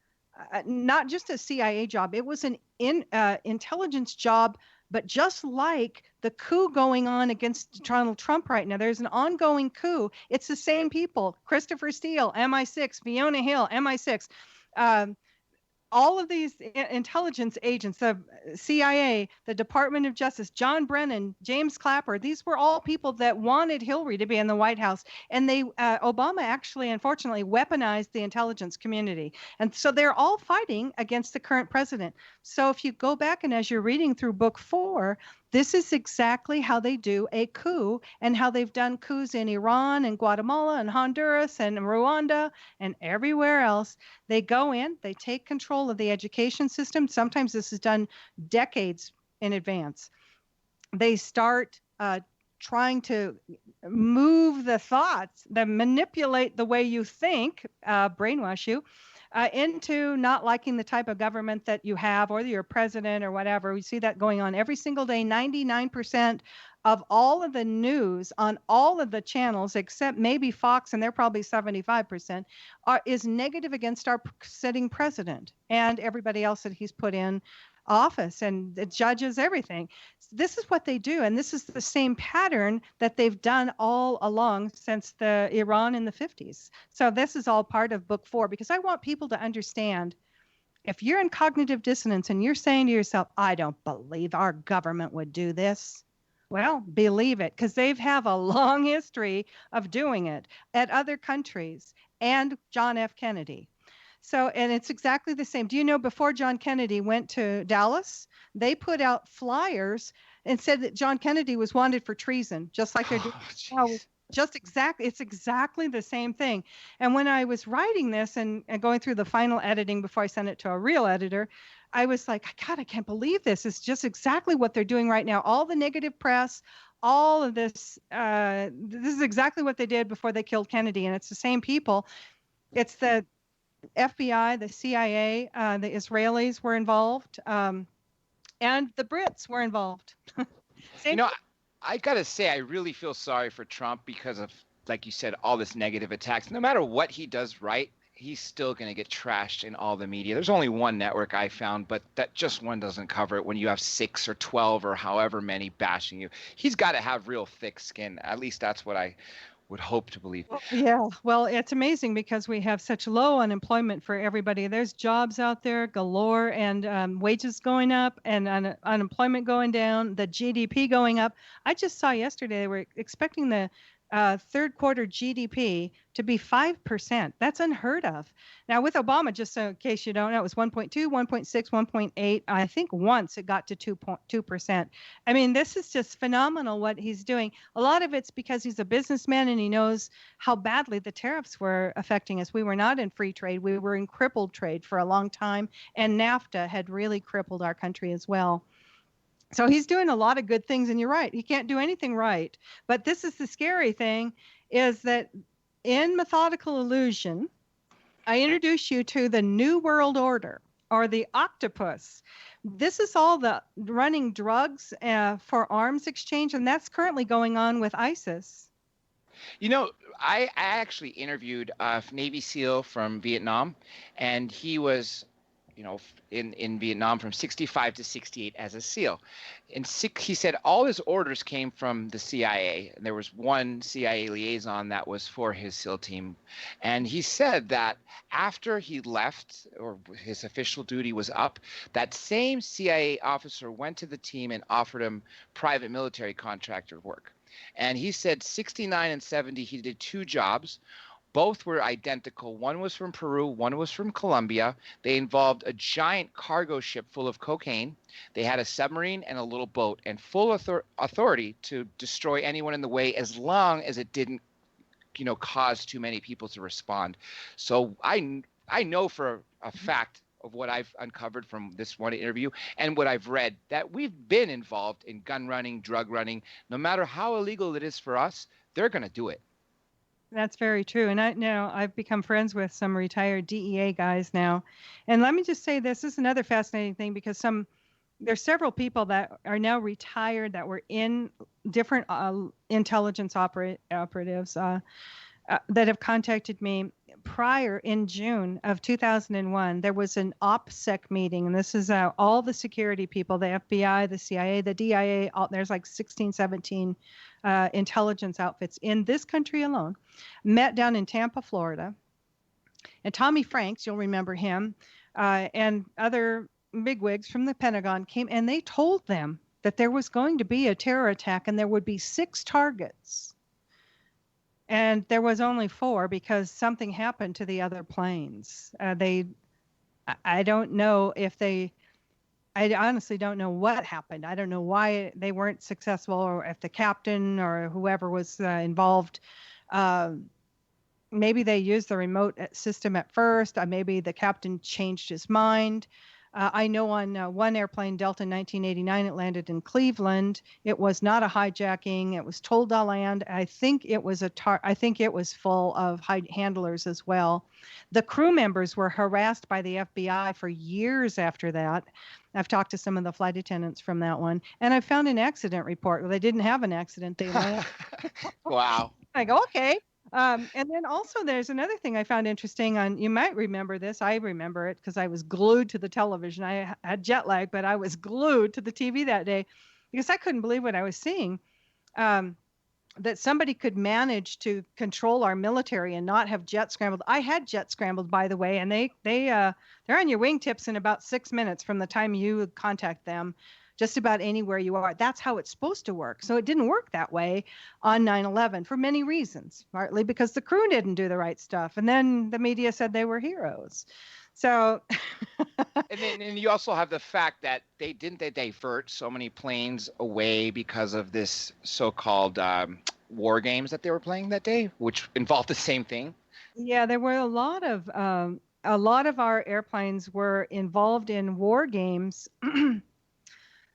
not just a CIA job. It was an intelligence job. But just like the coup going on against Donald Trump right now, there's an ongoing coup. It's the same people: Christopher Steele, MI6, Fiona Hill, MI6. All of these intelligence agents, the CIA, the Department of Justice, John Brennan, James Clapper, these were all people that wanted Hillary to be in the White House. And Obama actually, unfortunately, weaponized the intelligence community. And so they're all fighting against the current president. So if you go back and as you're reading through book 4, this is exactly how they do a coup and how they've done coups in Iran and Guatemala and Honduras and Rwanda and everywhere else. They go in, they take control of the education system. Sometimes this is done decades in advance. They start trying to move the thoughts, that manipulate the way you think, brainwash you, into not liking the type of government that you have or your president or whatever. We see that going on every single day. 99% of all of the news on all of the channels, except maybe Fox, and they're probably 75%, is negative against our sitting president and everybody else that he's put in office, and the judges, everything. This is what they do, and this is the same pattern that they've done all along since the Iran in the 50s. So this is all part of book 4, because I want people to understand, if you're in cognitive dissonance and you're saying to yourself, "I don't believe our government would do this," well, believe it, because they have a long history of doing it at other countries and John F. Kennedy. So, and it's exactly the same. Do you know, before John Kennedy went to Dallas, they put out flyers and said that John Kennedy was wanted for treason, just like they're doing now. It's exactly the same thing. And when I was writing this and going through the final editing before I sent it to a real editor, I was like, God, I can't believe this. It's just exactly what they're doing right now. All the negative press, all of this, this is exactly what they did before they killed Kennedy. And it's the same people. It's the FBI, the CIA, the Israelis were involved, and the Brits were involved. I gotta say, I really feel sorry for Trump because of, like you said, all this negative attacks. No matter what he does right, he's still going to get trashed in all the media. There's only one network I found, but that just one doesn't cover it when you have 6 or 12 or however many bashing you. He's got to have real thick skin. At least that's what I would hope to believe. Yeah, well, it's amazing because we have such low unemployment for everybody. There's jobs out there galore, and wages going up, and unemployment going down, the GDP going up. I just saw yesterday they were expecting the third quarter GDP to be 5%. That's unheard of. Now, with Obama, just so in case you don't know, it was 1.2, 1.6, 1.8. I think once it got to 2%. I mean, this is just phenomenal what he's doing. A lot of it's because he's a businessman and he knows how badly the tariffs were affecting us. We were not in free trade. We were in crippled trade for a long time, and NAFTA had really crippled our country as well. So he's doing a lot of good things, and you're right. He can't do anything right. But this is the scary thing, is that in Methodical Illusion, I introduce you to the New World Order, or the octopus. This is all the running drugs for arms exchange, and that's currently going on with ISIS. You know, I actually interviewed a Navy SEAL from Vietnam, and he was in Vietnam from 65 to 68 as a SEAL. He said all his orders came from the CIA, and there was one CIA liaison that was for his SEAL team. And he said that after he left, or his official duty was up, that same CIA officer went to the team and offered him private military contractor work. And he said 69 and 70, he did 2 jobs. Both were identical. One was from Peru, one was from Colombia. They involved a giant cargo ship full of cocaine. They had a submarine and a little boat, and full authority to destroy anyone in the way as long as it didn't, cause too many people to respond. So I know for a fact of what I've uncovered from this one interview and what I've read, that we've been involved in gun running, drug running. No matter how illegal it is for us, they're going to do it. That's very true. And I've become friends with some retired DEA guys now. And let me just say this is another fascinating thing, because there's several people that are now retired that were in different intelligence operatives that have contacted me. Prior, in June of 2001, there was an OPSEC meeting, and this is all the security people, the FBI, the CIA, the DIA, there's like 16, 17 intelligence outfits in this country alone, met down in Tampa, Florida. And Tommy Franks, you'll remember him, and other bigwigs from the Pentagon came, and they told them that there was going to be a terror attack and there would be 6 targets. And there was only 4 because something happened to the other planes. I don't know I honestly don't know what happened. I don't know why they weren't successful, or if the captain or whoever was involved, maybe they used the remote system at first. Maybe the captain changed his mind. I know on one airplane, Delta 1989, it landed in Cleveland. It was not a hijacking. It was told to land. I think it was full of handlers as well. The crew members were harassed by the FBI for years after that. I've talked to some of the flight attendants from that one, and I found an accident report. Well, they didn't have an accident. They landed. Wow. I go, okay. And then also there's another thing I found interesting you might remember this. I remember it because I was glued to the television. I had jet lag, but I was glued to the TV that day because I couldn't believe what I was seeing. That somebody could manage to control our military and not have jet scrambled. I had jet scrambled, by the way, and they're on your wingtips in about 6 minutes from the time you contact them. Just about anywhere you are. That's how it's supposed to work. So it didn't work that way on 9/11 for many reasons, partly because the crew didn't do the right stuff. And then the media said they were heroes. So. and you also have the fact that they divert so many planes away because of this so-called war games that they were playing that day, which involved the same thing. Yeah, there were a lot of our airplanes were involved in war games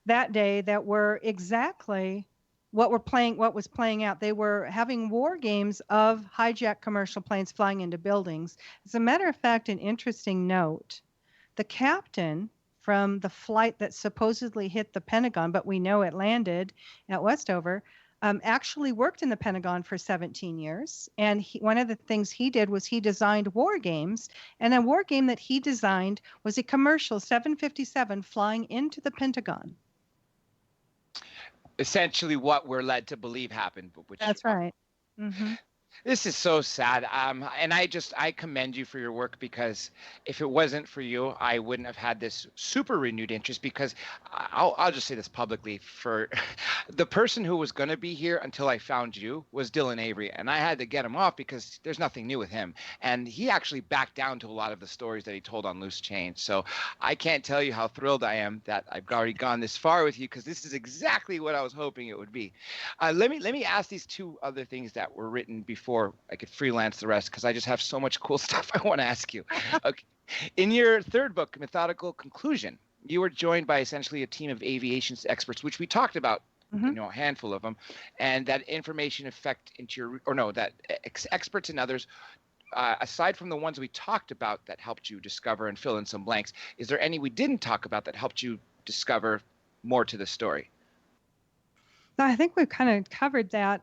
that day that were exactly what was playing out. They were having war games of hijacked commercial planes flying into buildings. As a matter of fact, an interesting note, the captain from the flight that supposedly hit the Pentagon, but we know it landed at Westover, actually worked in the Pentagon for 17 years. And one of the things he did was he designed war games. And a war game that he designed was a commercial 757 flying into the Pentagon. Essentially what we're led to believe happened. That's right. Mm-hmm. This is so sad. And I commend you for your work, because if it wasn't for you, I wouldn't have had this super renewed interest, because I'll just say this publicly, for the person who was going to be here until I found you was Dylan Avery. And I had to get him off because there's nothing new with him. And he actually backed down to a lot of the stories that he told on Loose Change. So I can't tell you how thrilled I am that I've already gone this far with you, because this is exactly what I was hoping it would be. Let me ask these 2 other things that were written before I could freelance the rest, because I just have so much cool stuff I want to ask you. Okay. In your 3rd book, Methodical Conclusion, you were joined by essentially a team of aviation experts, which we talked about, a handful of them, and that information experts and others, aside from the ones we talked about that helped you discover and fill in some blanks, is there any we didn't talk about that helped you discover more to the story? I think we've kind of covered that.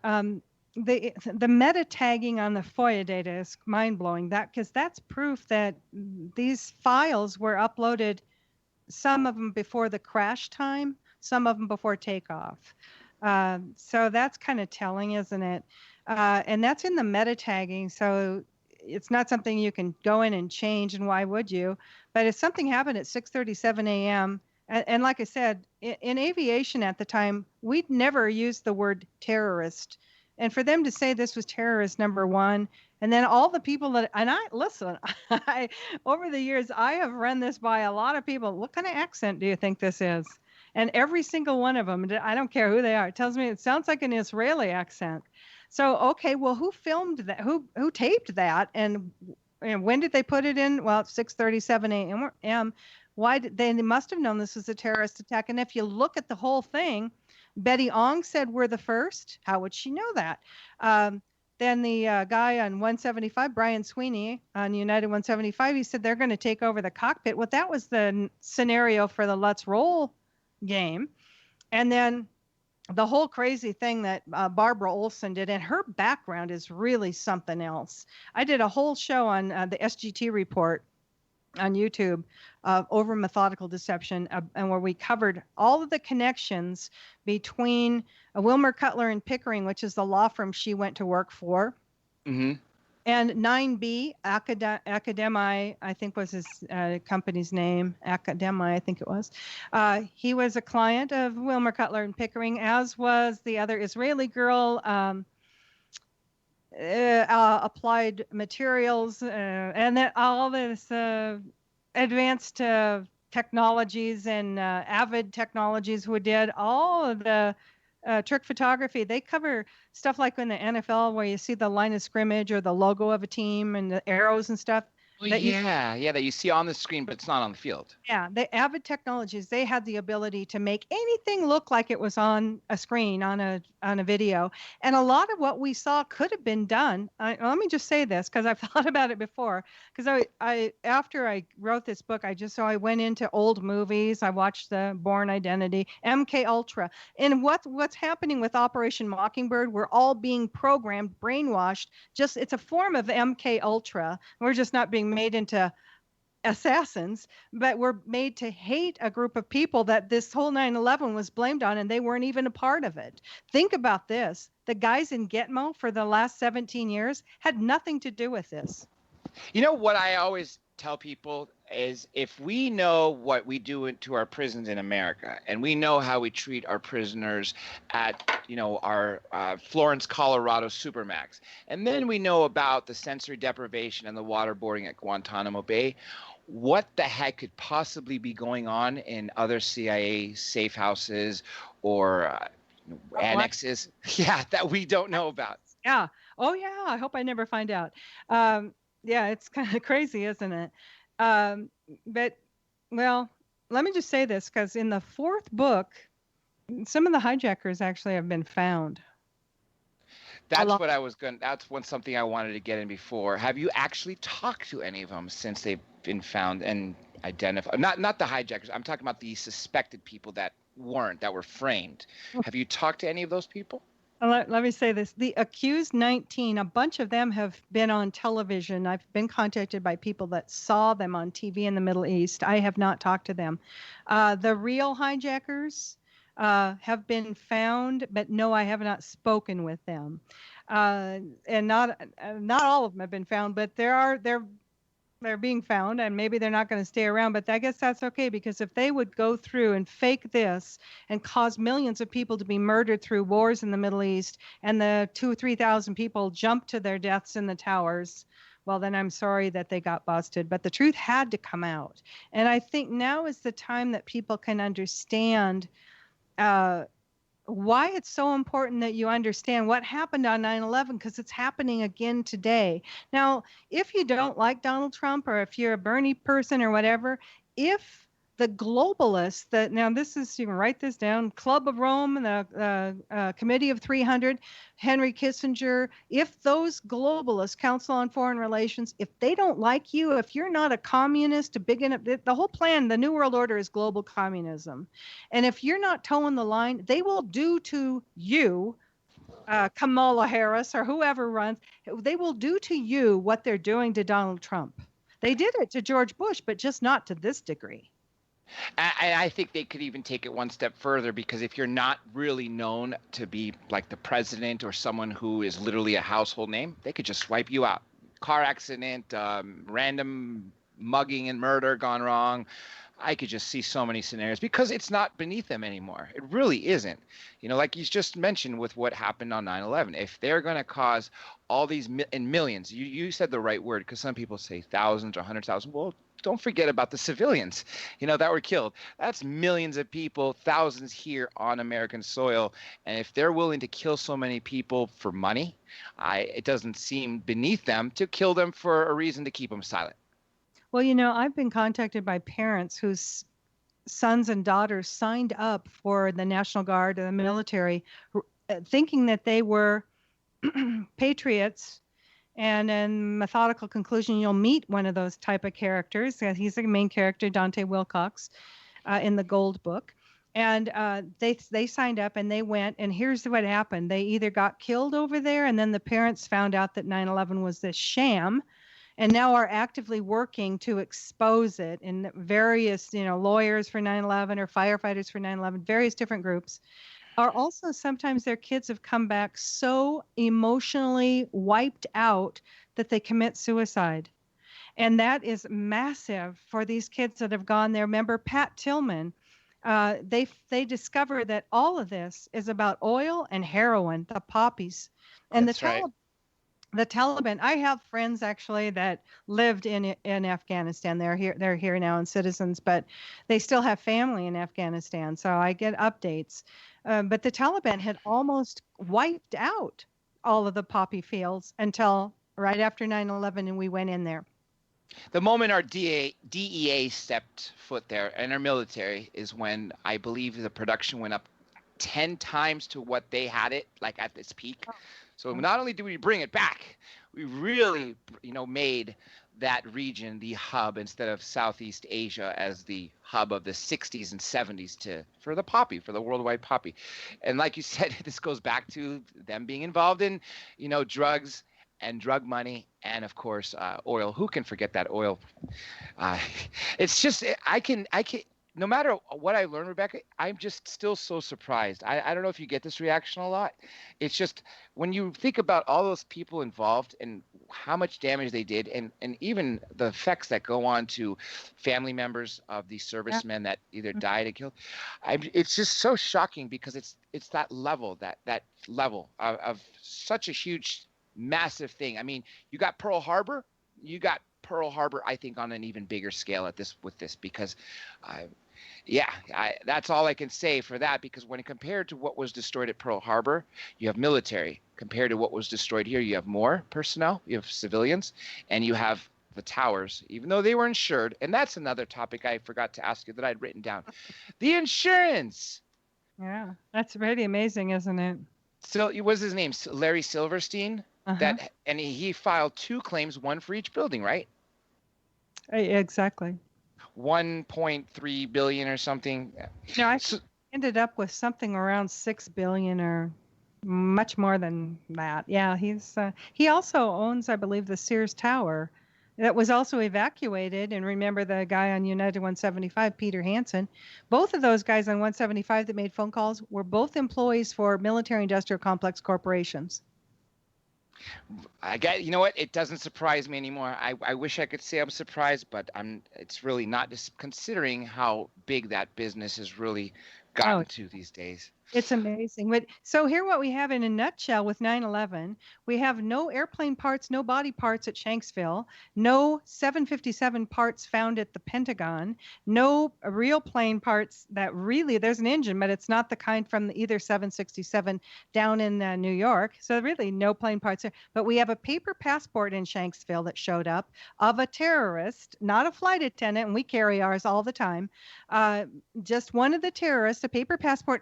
the meta tagging on the FOIA data is mind blowing. Because that's proof that these files were uploaded, some of them before the crash time, some of them before takeoff. So that's kind of telling, isn't it? And that's in the meta tagging. So it's not something you can go in and change, and why would you? But if something happened at 6:37 a.m., and like I said, in aviation at the time, we'd never used the word terrorist. And for them to say this was terrorist number one, and then all the people that, and listen, over the years, I have run this by a lot of people. What kind of accent do you think this is? And every single one of them, I don't care who they are, it tells me it sounds like an Israeli accent. So, okay, well, who filmed that? Who taped that? And when did they put it in? Well, 6:37 a.m. Why they must have known this was a terrorist attack. And if you look at the whole thing, Betty Ong said we're the first. How would she know that? Then the guy on 175, Brian Sweeney on United 175, he said they're going to take over the cockpit. Well, that was the scenario for the Let's Roll game. And then the whole crazy thing that Barbara Olson did, and her background is really something else. I did a whole show on the SGT report on YouTube over methodical deception, and where we covered all of the connections between Wilmer Cutler and Pickering, which is the law firm she went to work for, and 9B, Academi, I think was his company's name, Academi, I think it was. He was a client of Wilmer Cutler and Pickering, as was the other Israeli girl, Applied Materials, and then all this advanced technologies and Avid Technologies, who did all of the trick photography. They cover stuff like in the NFL where you see the line of scrimmage or the logo of a team and the arrows and stuff. Well, that you see on the screen, but it's not on the field. Yeah, the Avid Technologies, they had the ability to make anything look like it was on a screen, on a video. And a lot of what we saw could have been done. Let me just say this, because I've thought about it before. Because I after I wrote this book, I went into old movies. I watched the Bourne Identity, MK Ultra, and what's happening with Operation Mockingbird. We're all being programmed, brainwashed. It's a form of MK Ultra. We're just not being made into assassins, but we're made to hate a group of people that this whole 9/11 was blamed on, and they weren't even a part of it. Think about this. The guys in Gitmo for the last 17 years had nothing to do with this. You know what I always tell people is, if we know what we do to our prisons in America, and we know how we treat our prisoners at, our Florence, Colorado Supermax, and then we know about the sensory deprivation and the waterboarding at Guantanamo Bay, what the heck could possibly be going on in other CIA safe houses or annexes? Yeah, that we don't know about. Yeah. Oh, yeah. I hope I never find out. Yeah, it's kind of crazy, isn't it? But, well, let me just say this, because in the fourth book, some of the hijackers actually have been found. That's something I wanted to get in before. Have you actually talked to any of them since they've been found and identified? Not the hijackers. I'm talking about the suspected people that were framed. Have you talked to any of those people? Let me say this. The accused 19, a bunch of them have been on television. I've been contacted by people that saw them on TV in the Middle East. I have not talked to them. The real hijackers have been found, but no, I have not spoken with them. And not all of them have been found, but they're being found, and maybe they're not going to stay around, but I guess that's okay, because if they would go through and fake this and cause millions of people to be murdered through wars in the Middle East, and the 2,000 or 3,000 people jump to their deaths in the towers, well, then I'm sorry that they got busted, but the truth had to come out. And I think now is the time that people can understand why it's so important that you understand what happened on 9/11, because it's happening again today. Now, if you don't like Donald Trump, or if you're a Bernie person or whatever, if the globalists you can write this down, Club of Rome, the Committee of 300, Henry Kissinger, if those globalists, Council on Foreign Relations, if they don't like you, if you're not a communist, the whole plan, the New World Order is global communism. And if you're not towing the line, they will do to you Kamala Harris or whoever runs, they will do to you what they're doing to Donald Trump. They did it to George Bush, but just not to this degree. I think they could even take it one step further, because if you're not really known to be like the president or someone who is literally a household name, they could just swipe you out. Car accident, random mugging and murder gone wrong. I could just see so many scenarios because it's not beneath them anymore. It really isn't. Like you just mentioned with what happened on 9/11, if they're going to cause all these in millions, you said the right word, because some people say thousands or 100,000. Well, don't forget about the civilians, that were killed. That's millions of people, thousands here on American soil. And if they're willing to kill so many people for money, it doesn't seem beneath them to kill them for a reason to keep them silent. Well, I've been contacted by parents whose sons and daughters signed up for the National Guard or the military, thinking that they were patriots. And in methodical conclusion, you'll meet one of those type of characters. He's the main character, Dante Wilcox, in the Gold Book. And they signed up and they went. And here's what happened. They either got killed over there, and then the parents found out that 9/11 was this sham, and now are actively working to expose it. And various, lawyers for 9/11 or firefighters for 9/11, various different groups, are also sometimes their kids have come back so emotionally wiped out that they commit suicide. And that is massive for these kids that have gone there. Remember Pat Tillman, they discover that all of this is about oil and heroin, the poppies. And That's right. The Taliban, I have friends actually that lived in Afghanistan. They're here now and citizens, but they still have family in Afghanistan. So I get updates. But the Taliban had almost wiped out all of the poppy fields until right after 9/11, and we went in there. The moment our DEA stepped foot there, and our military, is when I believe the production went up 10 times to what they had it, like at this peak. So not only did we bring it back, we really, made that region the hub instead of Southeast Asia as the hub of the 60s and 70s for the poppy, for the worldwide poppy. And like you said, this goes back to them being involved in, drugs and drug money, and of course, oil. Who can forget that oil? It's just, I can. No matter what I learn, Rebekah, I'm just still so surprised. I don't know if you get this reaction a lot. It's just when you think about all those people involved and how much damage they did, and even the effects that go on to family members of these servicemen that either died or killed. It's just so shocking, because it's that level, that level of such a huge, massive thing. I mean, you got Pearl Harbor, I think, on an even bigger scale with this, because that's all I can say for that, because when compared to what was destroyed at Pearl Harbor, you have military. Compared to what was destroyed here, you have more personnel, you have civilians, and you have the towers, even though they were insured. And that's another topic I forgot to ask you that I'd written down. The insurance. Yeah, that's really amazing, isn't it? So what was his name? Larry Silverstein? Uh-huh. And he filed 2 claims, one for each building, right? Exactly. 1.3 billion or something. No, I ended up with something around 6 billion or much more than that. Yeah, he also owns, I believe, the Sears Tower that was also evacuated. And remember the guy on United 175, Peter Hansen. Both of those guys on 175 that made phone calls were both employees for military industrial complex corporations. You know what? It doesn't surprise me anymore. I wish I could say I'm surprised, but it's really not, just considering how big that business has really gotten to these days. It's amazing. But so here what we have in a nutshell with 9/11, we have no airplane parts, no body parts at Shanksville, no 757 parts found at the Pentagon, no real plane parts that really, there's an engine, but it's not the kind from either 767 down in New York. So really no plane parts there. But we have a paper passport in Shanksville that showed up of a terrorist, not a flight attendant, and we carry ours all the time. Just one of the terrorists, a paper passport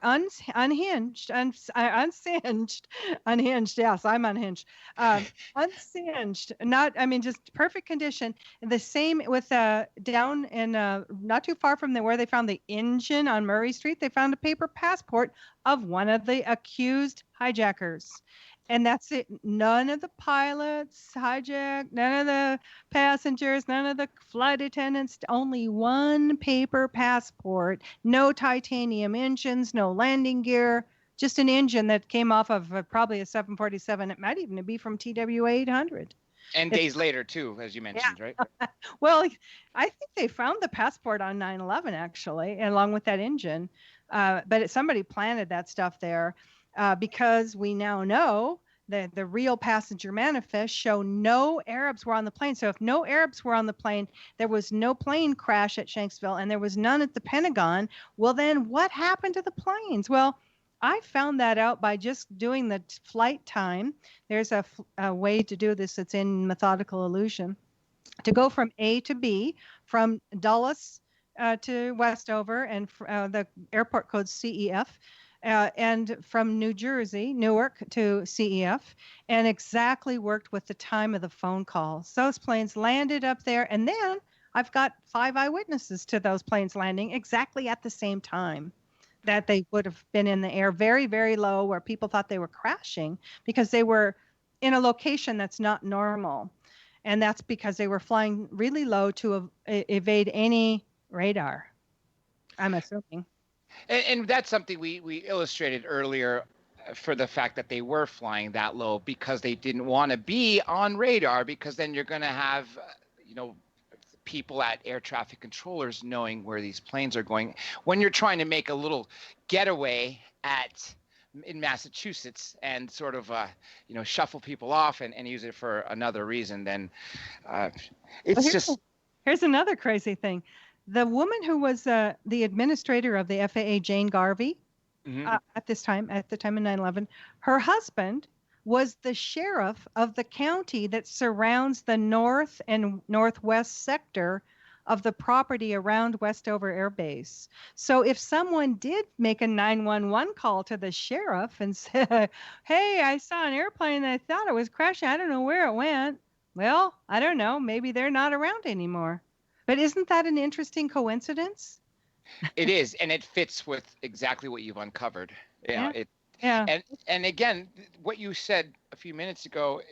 unhinged, unsinged, unhinged. Yes, I'm unhinged. Unsinged, just perfect condition. The same with down in not too far from where they found the engine on Murray Street. They found a paper passport of one of the accused hijackers. And that's it. None of the pilots hijacked, none of the passengers, none of the flight attendants, only one paper passport, no titanium engines, no landing gear, just an engine that came off of probably a 747. It might even be from TWA 800. And days later, too, as you mentioned, right? Well, I think they found the passport on 9/11, actually, along with that engine. But somebody planted that stuff there. Because we now know that the real passenger manifest show no Arabs were on the plane. So if no Arabs were on the plane, there was no plane crash at Shanksville, and there was none at the Pentagon. Well, then what happened to the planes? Well, I found that out by just doing the flight time. There's a way to do this that's in Methodical Illusion. To go from A to B, from Dulles to Westover, and the airport code's CEF, and from New Jersey, Newark to CEF, and exactly worked with the time of the phone calls. Those planes landed up there, and then I've got 5 eyewitnesses to those planes landing exactly at the same time that they would have been in the air, very, very low, where people thought they were crashing because they were in a location that's not normal. And that's because they were flying really low to evade any radar, I'm assuming. And that's something we illustrated earlier for the fact that they were flying that low because they didn't want to be on radar, because then you're going to have, people at air traffic controllers knowing where these planes are going. When you're trying to make a little getaway in Massachusetts and sort of, shuffle people off and use it for another reason, then Here's another crazy thing. The woman who was the administrator of the FAA, Jane Garvey, at the time of 9/11, her husband was the sheriff of the county that surrounds the north and northwest sector of the property around Westover Air Base. So if someone did make a 911 call to the sheriff and said, hey, I saw an airplane and I thought it was crashing, I don't know where it went. Well, I don't know. Maybe they're not around anymore. But isn't that an interesting coincidence? It is, and it fits with exactly what you've uncovered. Yeah. And again, what you said a few minutes ago,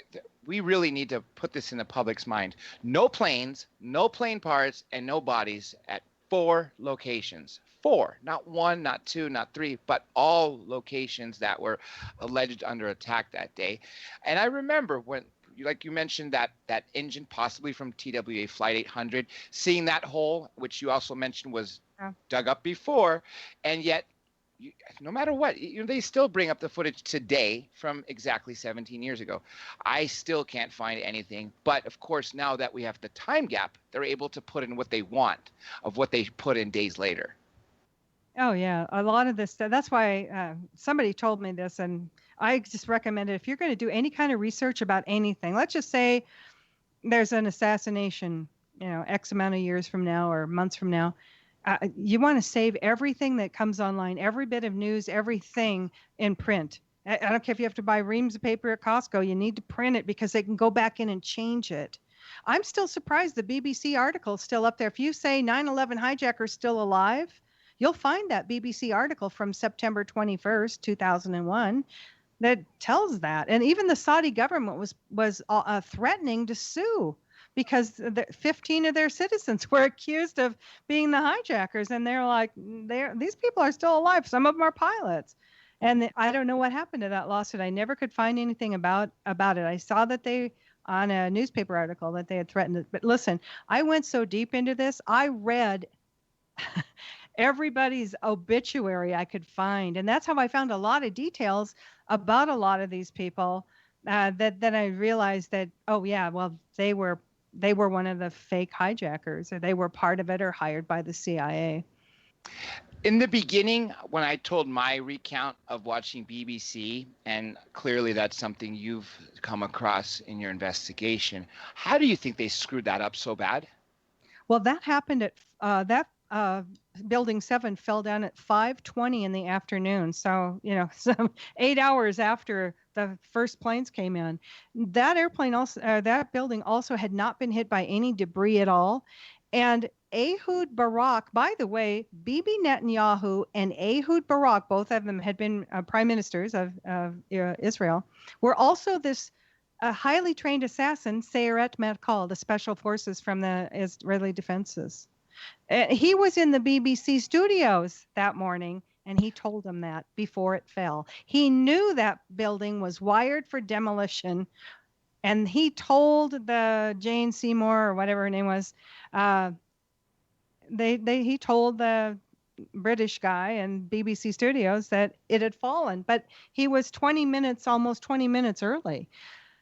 we really need to put this in the public's mind. No planes, no plane parts, and no bodies at 4 locations. 4, not 1, not 2, not 3, but all locations that were alleged under attack that day. And I remember when, like you mentioned, that engine possibly from TWA Flight 800, seeing that hole, which you also mentioned was dug up before, and yet no matter what, they still bring up the footage today from exactly 17 years ago. I still can't find anything. But of course, now that we have the time gap, they're able to put in what they want of what they put in days later. Oh, yeah. A lot of this stuff. That's why somebody told me this, and I just recommend it. If you're going to do any kind of research about anything, let's just say there's an assassination, X amount of years from now or months from now. You want to save everything that comes online, every bit of news, everything in print. I don't care if you have to buy reams of paper at Costco. You need to print it because they can go back in and change it. I'm still surprised the BBC article is still up there. If you say 9/11 hijackers still alive, you'll find that BBC article from September 21st, 2001 that tells that. And even the Saudi government was threatening to sue, because 15 of their citizens were accused of being the hijackers. And they're like, these people are still alive. Some of them are pilots. And I don't know what happened to that lawsuit. I never could find anything about it. I saw that they, on a newspaper article, that they had threatened it. But listen, I went so deep into this. I read everybody's obituary I could find. And that's how I found a lot of details about a lot of these people that I realized that, oh, yeah, well, they were one of the fake hijackers, or they were part of it or hired by the CIA. In the beginning, when I told my recount of watching BBC, and clearly that's something you've come across in your investigation, how do you think they screwed that up so bad? Well, that happened at Building 7 fell down at 5:20 in the afternoon. So, some 8 hours after the first planes came in. That that building also had not been hit by any debris at all. And Ehud Barak, by the way, Bibi Netanyahu and Ehud Barak, both of them had been prime ministers of Israel, were also this highly trained assassin, Sayeret Matkal, the special forces from the Israeli defenses. He was in the BBC studios that morning, and he told them that before it fell. He knew that building was wired for demolition, and he told the Jane Seymour or whatever her name was, he told the British guy in BBC studios that it had fallen, but he was almost 20 minutes early.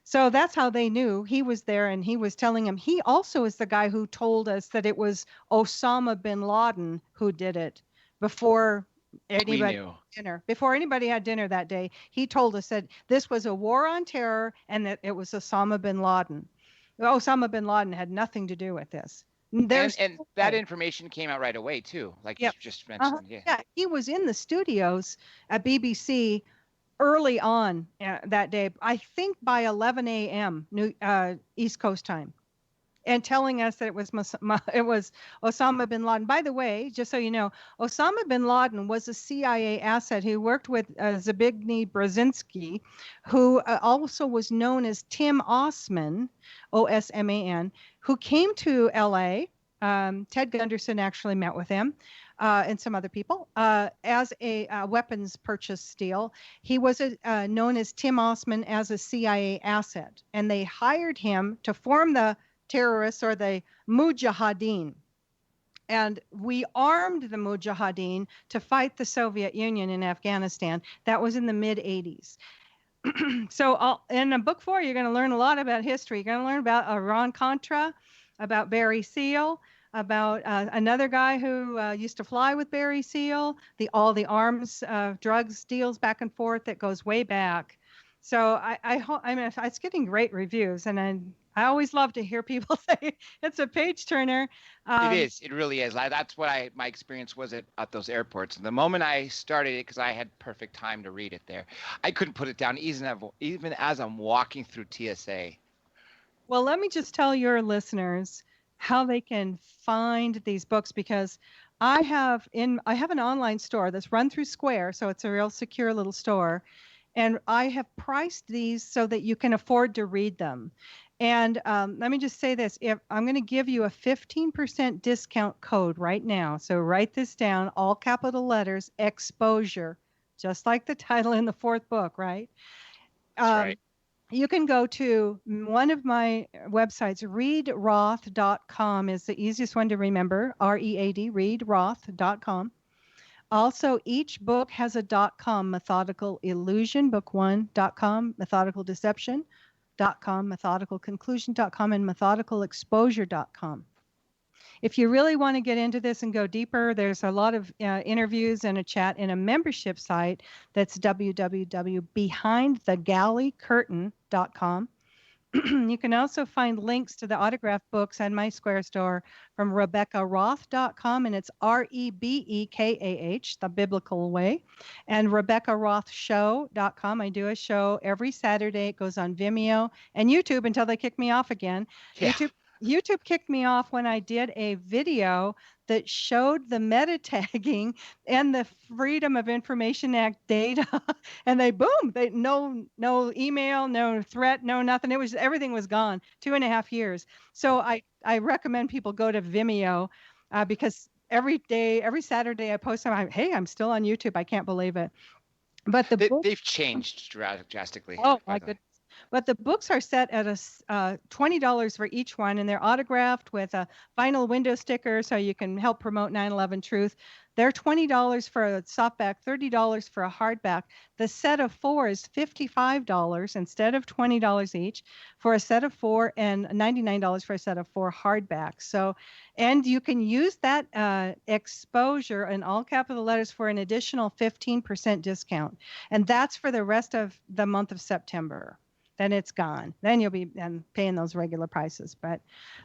So that's how they knew he was there, and he was telling him. He also is the guy who told us that it was Osama bin Laden who did it before anybody had dinner. Before anybody had dinner that day, he told us that this was a war on terror and that it was Osama bin Laden. Osama bin Laden had nothing to do with this. And that information came out right away too, like you just mentioned. Yeah, he was in the studios at BBC early on that day, I think by 11 a.m. East Coast time, and telling us that it was Osama bin Laden. By the way, just so you know, Osama bin Laden was a CIA asset who worked with Zbigniew Brzezinski, who also was known as Tim Osman, Osman, who came to L.A. Ted Gunderson actually met with him. And some other people, as a weapons purchase deal. He was known as Tim Osman as a CIA asset, and they hired him to form the terrorists or the Mujahideen. And we armed the Mujahideen to fight the Soviet Union in Afghanistan. That was in the mid-'80s. So in book 4, you're going to learn a lot about history. You're going to learn about Iran-Contra, about Barry Seal, about another guy who used to fly with Barry Seal, all the arms, drugs deals back and forth that goes way back. So it's getting great reviews, and I always love to hear people say it's a page turner. It is. It really is. That's what my experience was at those airports. And the moment I started it, because I had perfect time to read it there, I couldn't put it down even as I'm walking through TSA. Well, let me just tell your listeners how they can find these books, because I have an online store that's run through Square, so it's a real secure little store, and I have priced these so that you can afford to read them. And let me just say this: if I'm going to give you a 15% discount code right now, so write this down, all capital letters, exposure, just like the title in the 4th book, right? That's right. You can go to one of my websites, readroth.com is the easiest one to remember, READ, readroth.com. Also, each book has a .com, Methodical Illusion, book 1.com, Methodical Deception.com, Methodical Conclusion.com, and methodicalexposure.com. If you really want to get into this and go deeper, there's a lot of interviews and a chat in a membership site that's www.behindthegalleycurtain.com. You can also find links to the autographed books on my Square store from RebekahRoth.com, and it's REBEKAH, the biblical way, and RebekahRothShow.com. I do a show every Saturday. It goes on Vimeo and YouTube until they kick me off again. Yeah. YouTube kicked me off when I did a video that showed the meta tagging and the Freedom of Information Act data, and no email, no threat, no nothing. Everything was gone. 2.5 years. So I recommend people go to Vimeo because every Saturday I post something. Hey, I'm still on YouTube. I can't believe it. But they've changed drastically. Oh my goodness. But the books are set at $20 for each one, and they're autographed with a vinyl window sticker so you can help promote 9/11 Truth. They're $20 for a softback, $30 for a hardback. The set of 4 is $55 instead of $20 each for a set of 4, and $99 for a set of 4 hardbacks. So, and you can use that exposure in all capital letters for an additional 15% discount. And that's for the rest of the month of September. then it's gone. Then you'll be paying those regular prices. But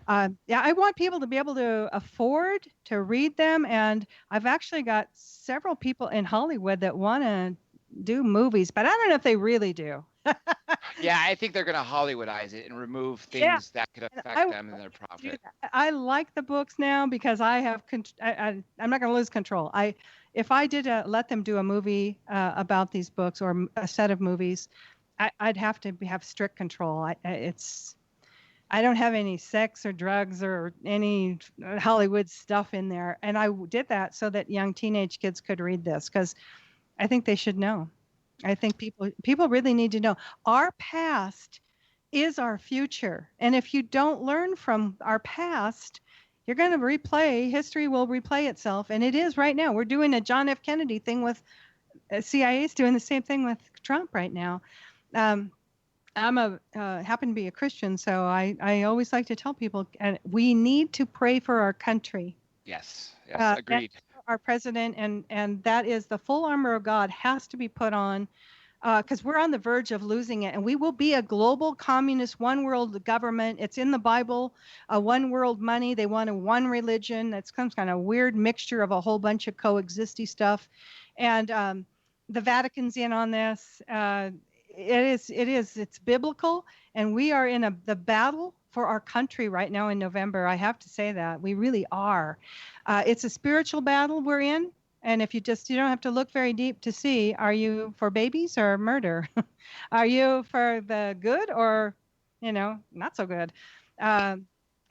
yeah, I want people to be able to afford to read them. And I've actually got several people in Hollywood that want to do movies, but I don't know if they really do. Yeah, I think they're going to Hollywoodize it and remove Yeah. things that could affect them and their profit. I like the books now because I have I'm not going to lose control. If I did let them do a movie about these books or a set of movies, I'd have to have strict control. I don't have any sex or drugs or any Hollywood stuff in there, and I did that so that young teenage kids could read this because I think they should know. I think people really need to know our past is our future. And if you don't learn from our past, you're going to history will replay itself. And it is right now. We're doing a John F. Kennedy thing with CIA is doing the same thing with Trump right now. I'm happen to be a Christian, so I always like to tell people, and we need to pray for our country. Yes, agreed. Our president, and that is the full armor of God has to be put on, because we're on the verge of losing it, and we will be a global communist one world government. It's in the Bible, one world money. They want a one religion. That's some kind of weird mixture of a whole bunch of coexisting stuff, and the Vatican's in on this. It's biblical, and we are in the battle for our country right now in November. I have to say that we really are. It's a spiritual battle we're in. And if you don't have to look very deep to see, are you for babies or murder? Are you for the good or, not so good?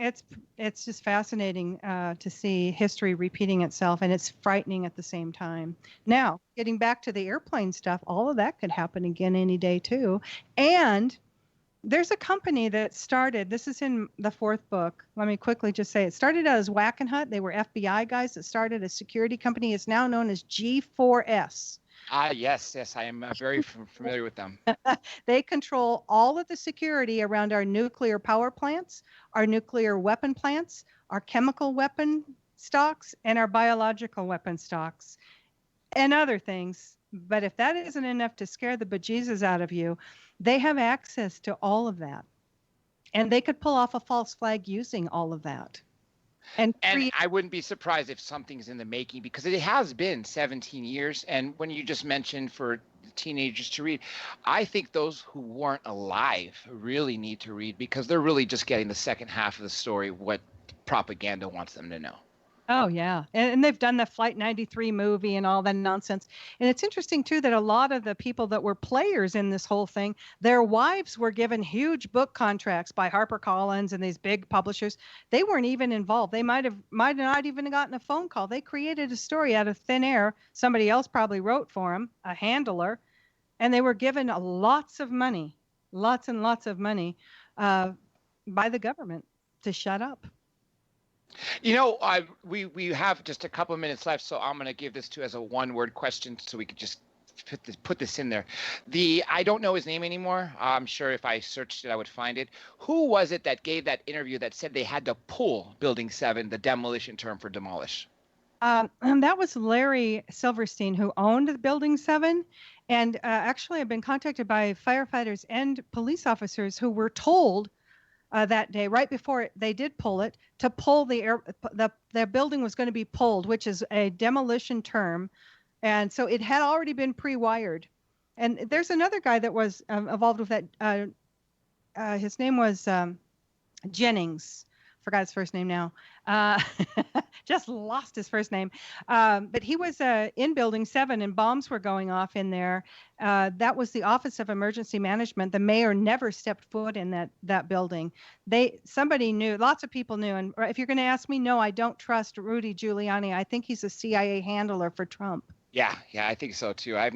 It's just fascinating to see history repeating itself, and it's frightening at the same time. Now, getting back to the airplane stuff, all of that could happen again any day too. And there's a company that started, this is in the fourth book. Let me quickly just say it started out as Wackenhut. They were FBI guys that started a security company. It's now known as G4S. Yes, I am very familiar with them. They control all of the security around our nuclear power plants, our nuclear weapon plants, our chemical weapon stocks, and our biological weapon stocks, and other things. But if that isn't enough to scare the bejesus out of you, they have access to all of that. And they could pull off a false flag using all of that. And I wouldn't be surprised if something's in the making, because it has been 17 years. And when you just mentioned for teenagers to read, I think those who weren't alive really need to read, because they're really just getting the second half of the story, what propaganda wants them to know. Oh, yeah. And they've done the Flight 93 movie and all that nonsense. And it's interesting, too, that a lot of the people that were players in this whole thing, their wives were given huge book contracts by HarperCollins and these big publishers. They weren't even involved. They might not even gotten a phone call. They created a story out of thin air. Somebody else probably wrote for them, a handler. And they were given lots of money, lots and lots of money by the government to shut up. We have just a couple of minutes left, so I'm going to give this to as a one-word question, so we could just put this in there. I don't know his name anymore. I'm sure if I searched it, I would find it. Who was it that gave that interview that said they had to pull Building 7, the demolition term for demolish? That was Larry Silverstein, who owned Building 7. And actually, I've been contacted by firefighters and police officers who were told that day, right before they did pull it, to pull the building was going to be pulled, which is a demolition term. And so it had already been pre-wired. And there's another guy that was involved with that. His name was Jennings. Forgot his first name now. Just lost his first name. But he was in Building 7, and bombs were going off in there. That was the Office of Emergency Management. The mayor never stepped foot in that building. Somebody knew. Lots of people knew. And if you're going to ask me, no, I don't trust Rudy Giuliani. I think he's a CIA handler for Trump. Yeah, I think so too. I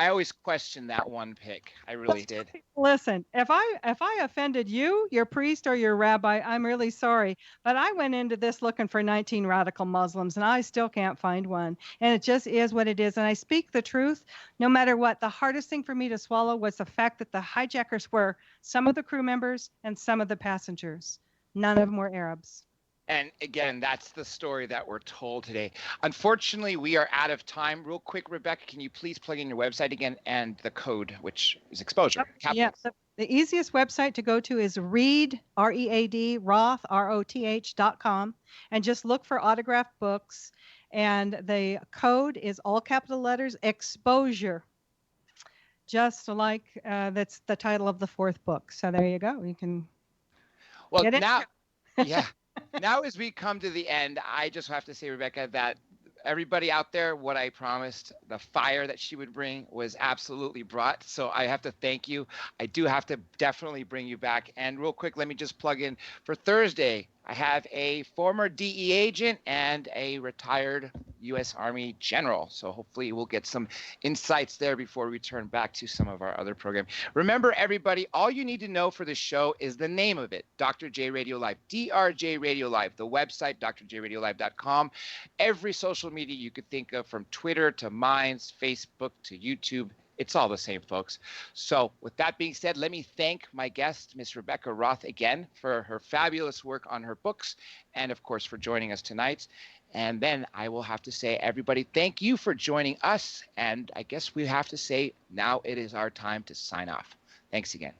always questioned that one pick. I really did. Listen, if I offended you, your priest or your rabbi, I'm really sorry. But I went into this looking for 19 radical Muslims, and I still can't find one. And it just is what it is. And I speak the truth, no matter what. The hardest thing for me to swallow was the fact that the hijackers were some of the crew members and some of the passengers. None of them were Arabs. And again, that's the story that we're told today. Unfortunately, we are out of time. Real quick, Rebecca, can you please plug in your website again and the code, which is exposure? Yeah. The easiest website to go to is read, R-E-A-D, Roth, R-O-T-H.com, and just look for autographed books. And the code is all capital letters, exposure, just like that's the title of the fourth book. So there you go. You can get it. Now, yeah. Now, as we come to the end, I just have to say, Rebecca, that everybody out there, what I promised, the fire that she would bring was absolutely brought. So I have to thank you. I do have to definitely bring you back. And real quick, let me just plug in for Thursday. I have a former DE agent and a retired U.S. Army general. So hopefully we'll get some insights there before we return back to some of our other program. Remember, everybody, all you need to know for the show is the name of it, Dr. J Radio Live, DRJ Radio Live, the website, drjradiolive.com. Every social media you could think of, from Twitter to Minds, Facebook to YouTube. It's all the same, folks. So with that being said, let me thank my guest, Miss Rebekah Roth, again for her fabulous work on her books and, of course, for joining us tonight. And then I will have to say, everybody, thank you for joining us. And I guess we have to say now it is our time to sign off. Thanks again.